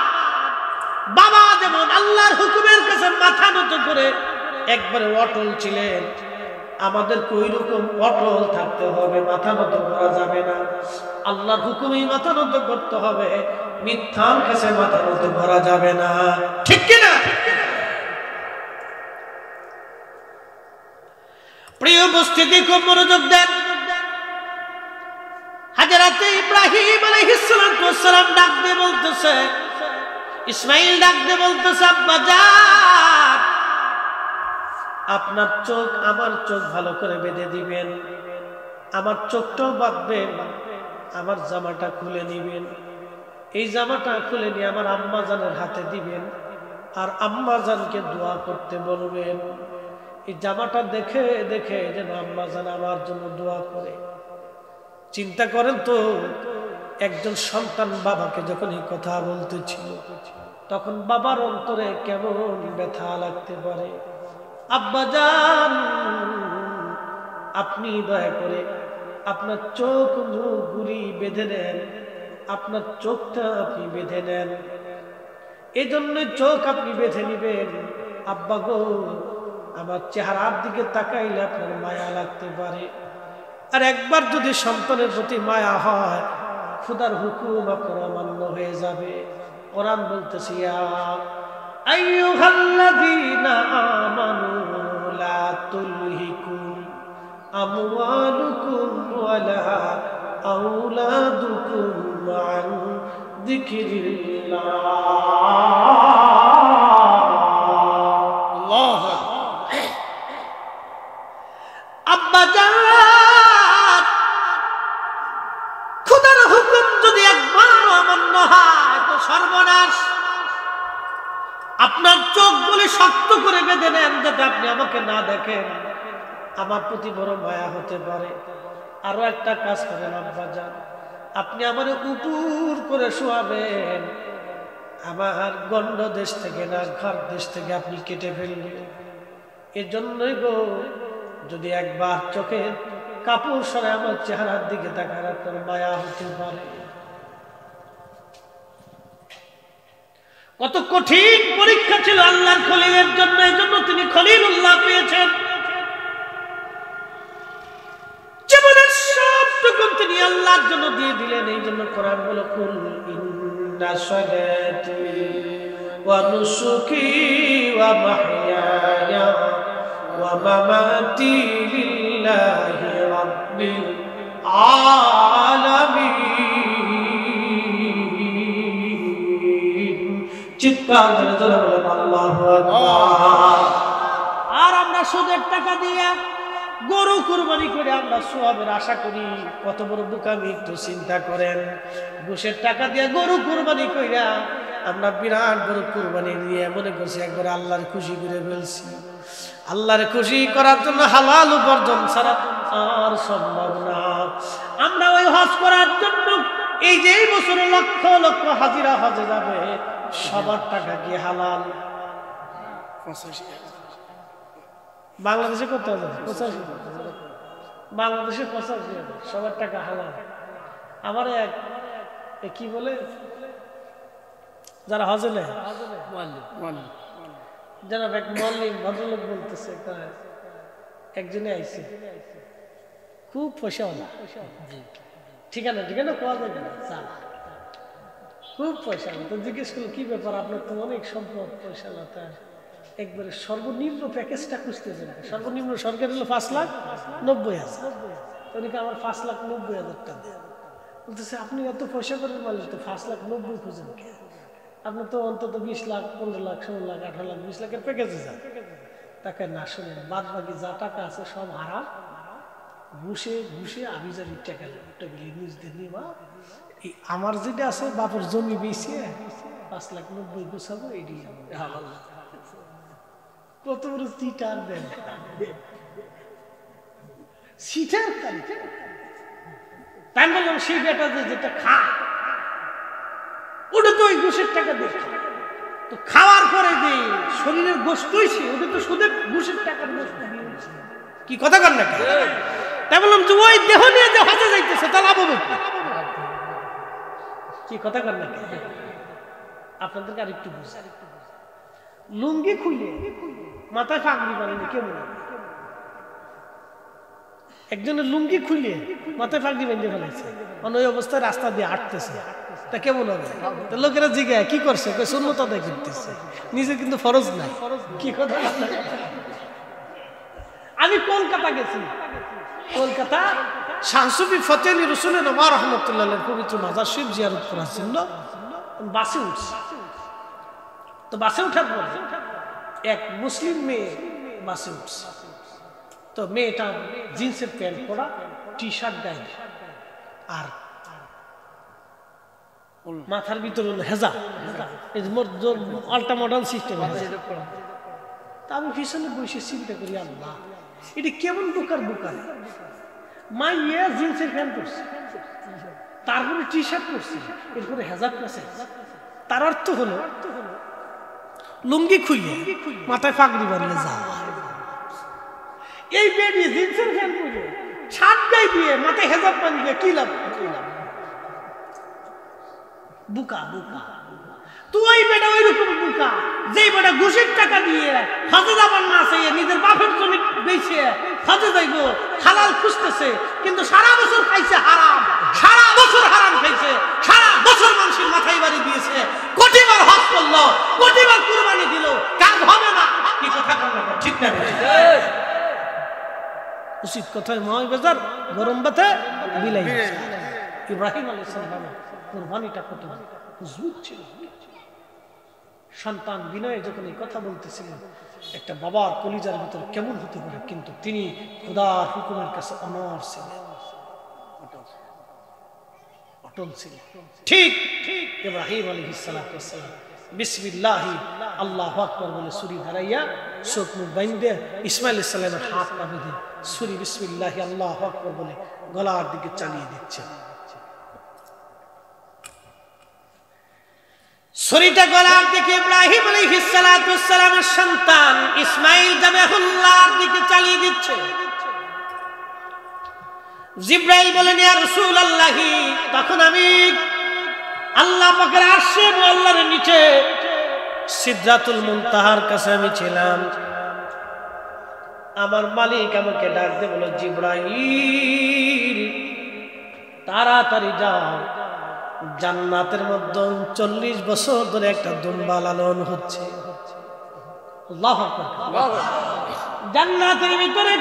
বাবা যেমন আল্লাহর হুকুমের কাছে মাথা নত করে একবারে অটল ছিলেন, আমাদের ওই রকম অটল থাকতে হবে, মাথা নত করা যাবে না। আল্লাহর হুকুমেই মাথা নত করতে হবে, মিথ্যার কাছে মাথা নত করা যাবে না। ঠিক কিনা? প্রিয় উপস্থিতি, খুব মনোযোগ দেন। হযরত ইব্রাহিম আলাইহিস সালাম ডাক দিয়ে বলতেছে, ইসমাইল ডাক দিয়ে বলতেছে, আব্বা জান, আপনার চোখ আমার চোখ ভালো করে বেঁধে দিবেন, আমার চোখটাও বাঁধবেন, আমার জামাটা খুলে নিবেন। এই জামাটা খুলে নিয়ে আমার আম্মা জানের হাতে দিবেন, আর আম্মা জানকে দোয়া করতে বলবেন। এই জামাটা দেখে দেখে যেন আম্মা জান আমার জন্য দোয়া করে। চিন্তা করেন তো, একজন সন্তান বাবাকে যখন এই কথা বলতেছিল, তখন বাবার অন্তরে কেমন ব্যথা লাগতে পারে। আব্বা জান, আপনি দয়া করে আপনার চোখ মুখগুলি বেঁধে নেন, আপনার চোখটা আপনি বেঁধে নেন। এই জন্য চোখ আপনি বেঁধে নিবেন। আব্বা গো, আমার চেহারার দিকে তাকাইলে আপনার মায়া লাগতে পারে। আর একবার যদি সন্তানের প্রতি মায়া হয়, খোদার হুকুম আপনার অমান্য হয়ে যাবে। কোরআন বলতেছে, ইয়া আইয়ুহাল্লাযীনা আমানু লা তুলহিকুম আমওয়ালুকুম ওয়ালা আওলাদুকুম আন যিকরিল্লাহ। আল্লাহু আব্বা জান, খোদার হুকুম যদি একবার অমান্য হয় তো সর্বনাশ। আপনার চোখগুলি শক্ত করে বেঁধে নেন, যাতে আপনি আমাকে না দেখেন, আমার প্রতি বড় মায়া হতে পারে। আরো একটা কাজ করেন আব্বা জান, আপনি আমার উপর করে শোয়াবেন, আমার গন্ড দেশ থেকে না ঘর দেশ থেকে আপনি কেটে ফেলবেন। এর জন্যই গো যদি একবার চোখের কাপড় সরে আমার চেহারার দিকে তাকার আপনার মায়া হতে পারে। কত কঠিন পরীক্ষা ছিল আল্লাহর খলিলের জন্য, এই জন্য তিনি খলিলুল্লাহ পেয়েছেন। জীবনের সবটুকু তিনি আল্লাহর জন্য দিয়ে দিলেন। এই জন্য কোরআন বলে কুল ইন্না সালাতি ওয়া নুসুকি ওয়া মাহইয়ায়া ওয়া মামাতি লিল্লাহি রাব্বিল আলামিন। চিৎকার করে জোরে বলেন আল্লাহু আকবার। আর আমরা সুদের টাকা দিয়ে গরু কুরবানি করে আমরা সওয়াবের আশা করি, কত বড় বোকামি একটু চিন্তা করেন। ঘুষের টাকা দিয়ে গরু কুরবানি কইরা আমরা বিরাট বড় কুরবানি দিয়ে মনে করছি একবার আল্লাহর খুশি করে ফেলছি। আল্লাহর খুশি করার জন্য হালাল উপার্জন ছাড়া আর সম্ভব না। আমরা ওই হজ করার জন্য এই যে এই বছরে লক্ষ লক্ষ হাজিরা হজে যাবে, সবার টাকা কি হালাল? বাংলাদেশে কত হবে? 85। বাংলাদেশে 85, সবার টাকা হালাল। আমার এক কি বলে যারা হজে নেয়, যারা এক মল্লিক ভদ্রলোক বলতেছে, একজনে আইছে খুব পয়সাওয়ালা, ঠিকানা পাওয়া যাবে না, খুব পয়সা। তো জিজ্ঞেস করলো কি ব্যাপার, আপনার তো অনেক সম্পদ, পয়সা লতা, একবারে সর্বনিম্ন প্যাকেজটা খুঁজতেছেন। সর্বনিম্ন সরকার হলো 5,90,000। উনি আমার 5,90,000 টাকা বলতেছে। আপনি এত পয়সা করেন বলেন তো 5,90,000 খুঁজেন কে? আপনি তো অন্তত 20 লাখ, 15 লাখ, 16 লাখ, 18 লাখ, 20 লাখের প্যাকেজে যান। তাকে না শুনেন, বাদ বাকি যা টাকা আছে সব হারাম, ঘুষে ঘুষে আবিজারি টাকা নিজদের নিবা। আমার যেটা আছে বাপের জমি বেশি 5,90,000 গুছাবো, এটি কত বড় সিটার দেন, সিটার। তাই বললাম সেই বেটা যেটা খায় ওটা তো ওই ঘুষের টাকা দিয়ে খায়। তো খাওয়ার পরে যে শরীরের গোশত হয়েছে ওটা তো সুদের ঘুষের টাকার গোশত দিয়েছে। কি কথা কর না? তাই বললাম যে ওই দেহ নিয়ে যে হজে যাইতেছে তা লাভ হবে কি? কথা কর না? আপনাদেরকে আর একটু বুঝা, লুঙ্গি খুলে মাথায় পাগড়ি বানানো কেমন? একজনের লুঙ্গি খুলে মাথায় পাগড়ি বেঁধে ফেলেছে, ওই অবস্থায় রাস্তা দিয়ে হাঁটতেছে, তা কেমন হবে? লোকেরা জিজ্ঞাসা কি করছে, সুন্নত আদায় করতেছে, নিজে কিন্তু ফরজ নাই। কি কথা? আমি কলকাতা গেছি, কলকাতা শাহসুফি ফতে আলী রসুলের ওমর রহমতুল্লাহ পবিত্র মাজার শরীফ জিয়ারত করার জন্য বাসে উঠছি। তো বাসে উঠার পর এক মুসলিম মেয়ে বাসে উঠছে। তো মেয়েটা জিন্সের প্যান্ট পরা, টি শার্ট গায়ে, আর মাথার ভিতরে হেজা, আল্টা মডার্ন সিস্টেম। তা আমি পিছনে বসে চিন্তা করি, আল্লাহ এটা কেমন বোকার বোকার, মা ইয়ে জিন্সের প্যান্ট পরছে, তারপরে টি শার্ট পরছে, এরপরে হেজাব পরছে। তার অর্থ হলো লুঙ্গি খুলে মাথায় পাগড়ি বানিয়ে যাওয়া। এই বেরিয়ে জিন্সের প্যান্ট পরে শার্ট গায়ে দিয়ে মাথায় হেজাব বানিয়ে কি লাভ? বুকা বুকা। তুই বেটা ওই রকম বুকা যেই বেটা ঘুষের টাকা দিয়ে হজে যাবার না চাইয়ে নিজের বাপের জমি বেচে হজে যাইব, হালাল খুঁজতেছে, কিন্তু সারা বছর খাইছে হারাম, সারা বছর হারাম খাইছে, সারা বছর মানুষের মাথায় বাড়ি দিয়েছে, কোটিবার হজ করলো, কোটিবার কুরবানি দিল, কাজ হবে না। কি কথা বলবো? ঠিক না? উচিত কথায় মহাই বাজার গরম বাতে বিলাই। ইব্রাহিম আলাইহিস সালাম কুরবানিটা কত মজবুত ছিল। সন্তান বিনয়ে যখন এই কথা বলতেছিলেন, একটা বাবার কলিজার ভিতর কেমন হতে পারে, কিন্তু তিনি খোদার হুকুমের কাছে অনড় ছিলেন, অটল ছিলেন। ঠিক ইব্রাহিম আলাইহিস সালাম বিসমিল্লাহি আল্লাহু আকবার বলে ছুরি ধরাইয়া চোখ মুখ বাইন্ধে ইসমাইল আলাইহিস সালামের হাত পা বেঁধে ছুরি বিসমিল্লাহি আল্লাহু আকবার বলে গলার দিকে চালিয়ে দিচ্ছেন। ছুরিটা গলার দিকে ইব্রাহিম আলাইহিস সালাতু ওয়াস সালামের সন্তান ইসমাঈল যাবেহুল্লাহর দিকে চালিয়ে দিচ্ছে। জিবরাইল বলেন, ইয়া রাসূলুল্লাহ, তখন আমি আল্লাহ পাকের আরশে আল্লাহর নিচে সিদরাতুল মুনতাহার কাছে আমি ছিলাম। আমার মালিক আমাকে ডাক দিয়ে বলে, জিবরাইল তাড়াতাড়ি যাও, জান্নাতের মধ্যে 40 বছর ধরে একটা দুম্বা লালন হচ্ছে। আল্লাহু আকবার। জান্নাতের ভিতরে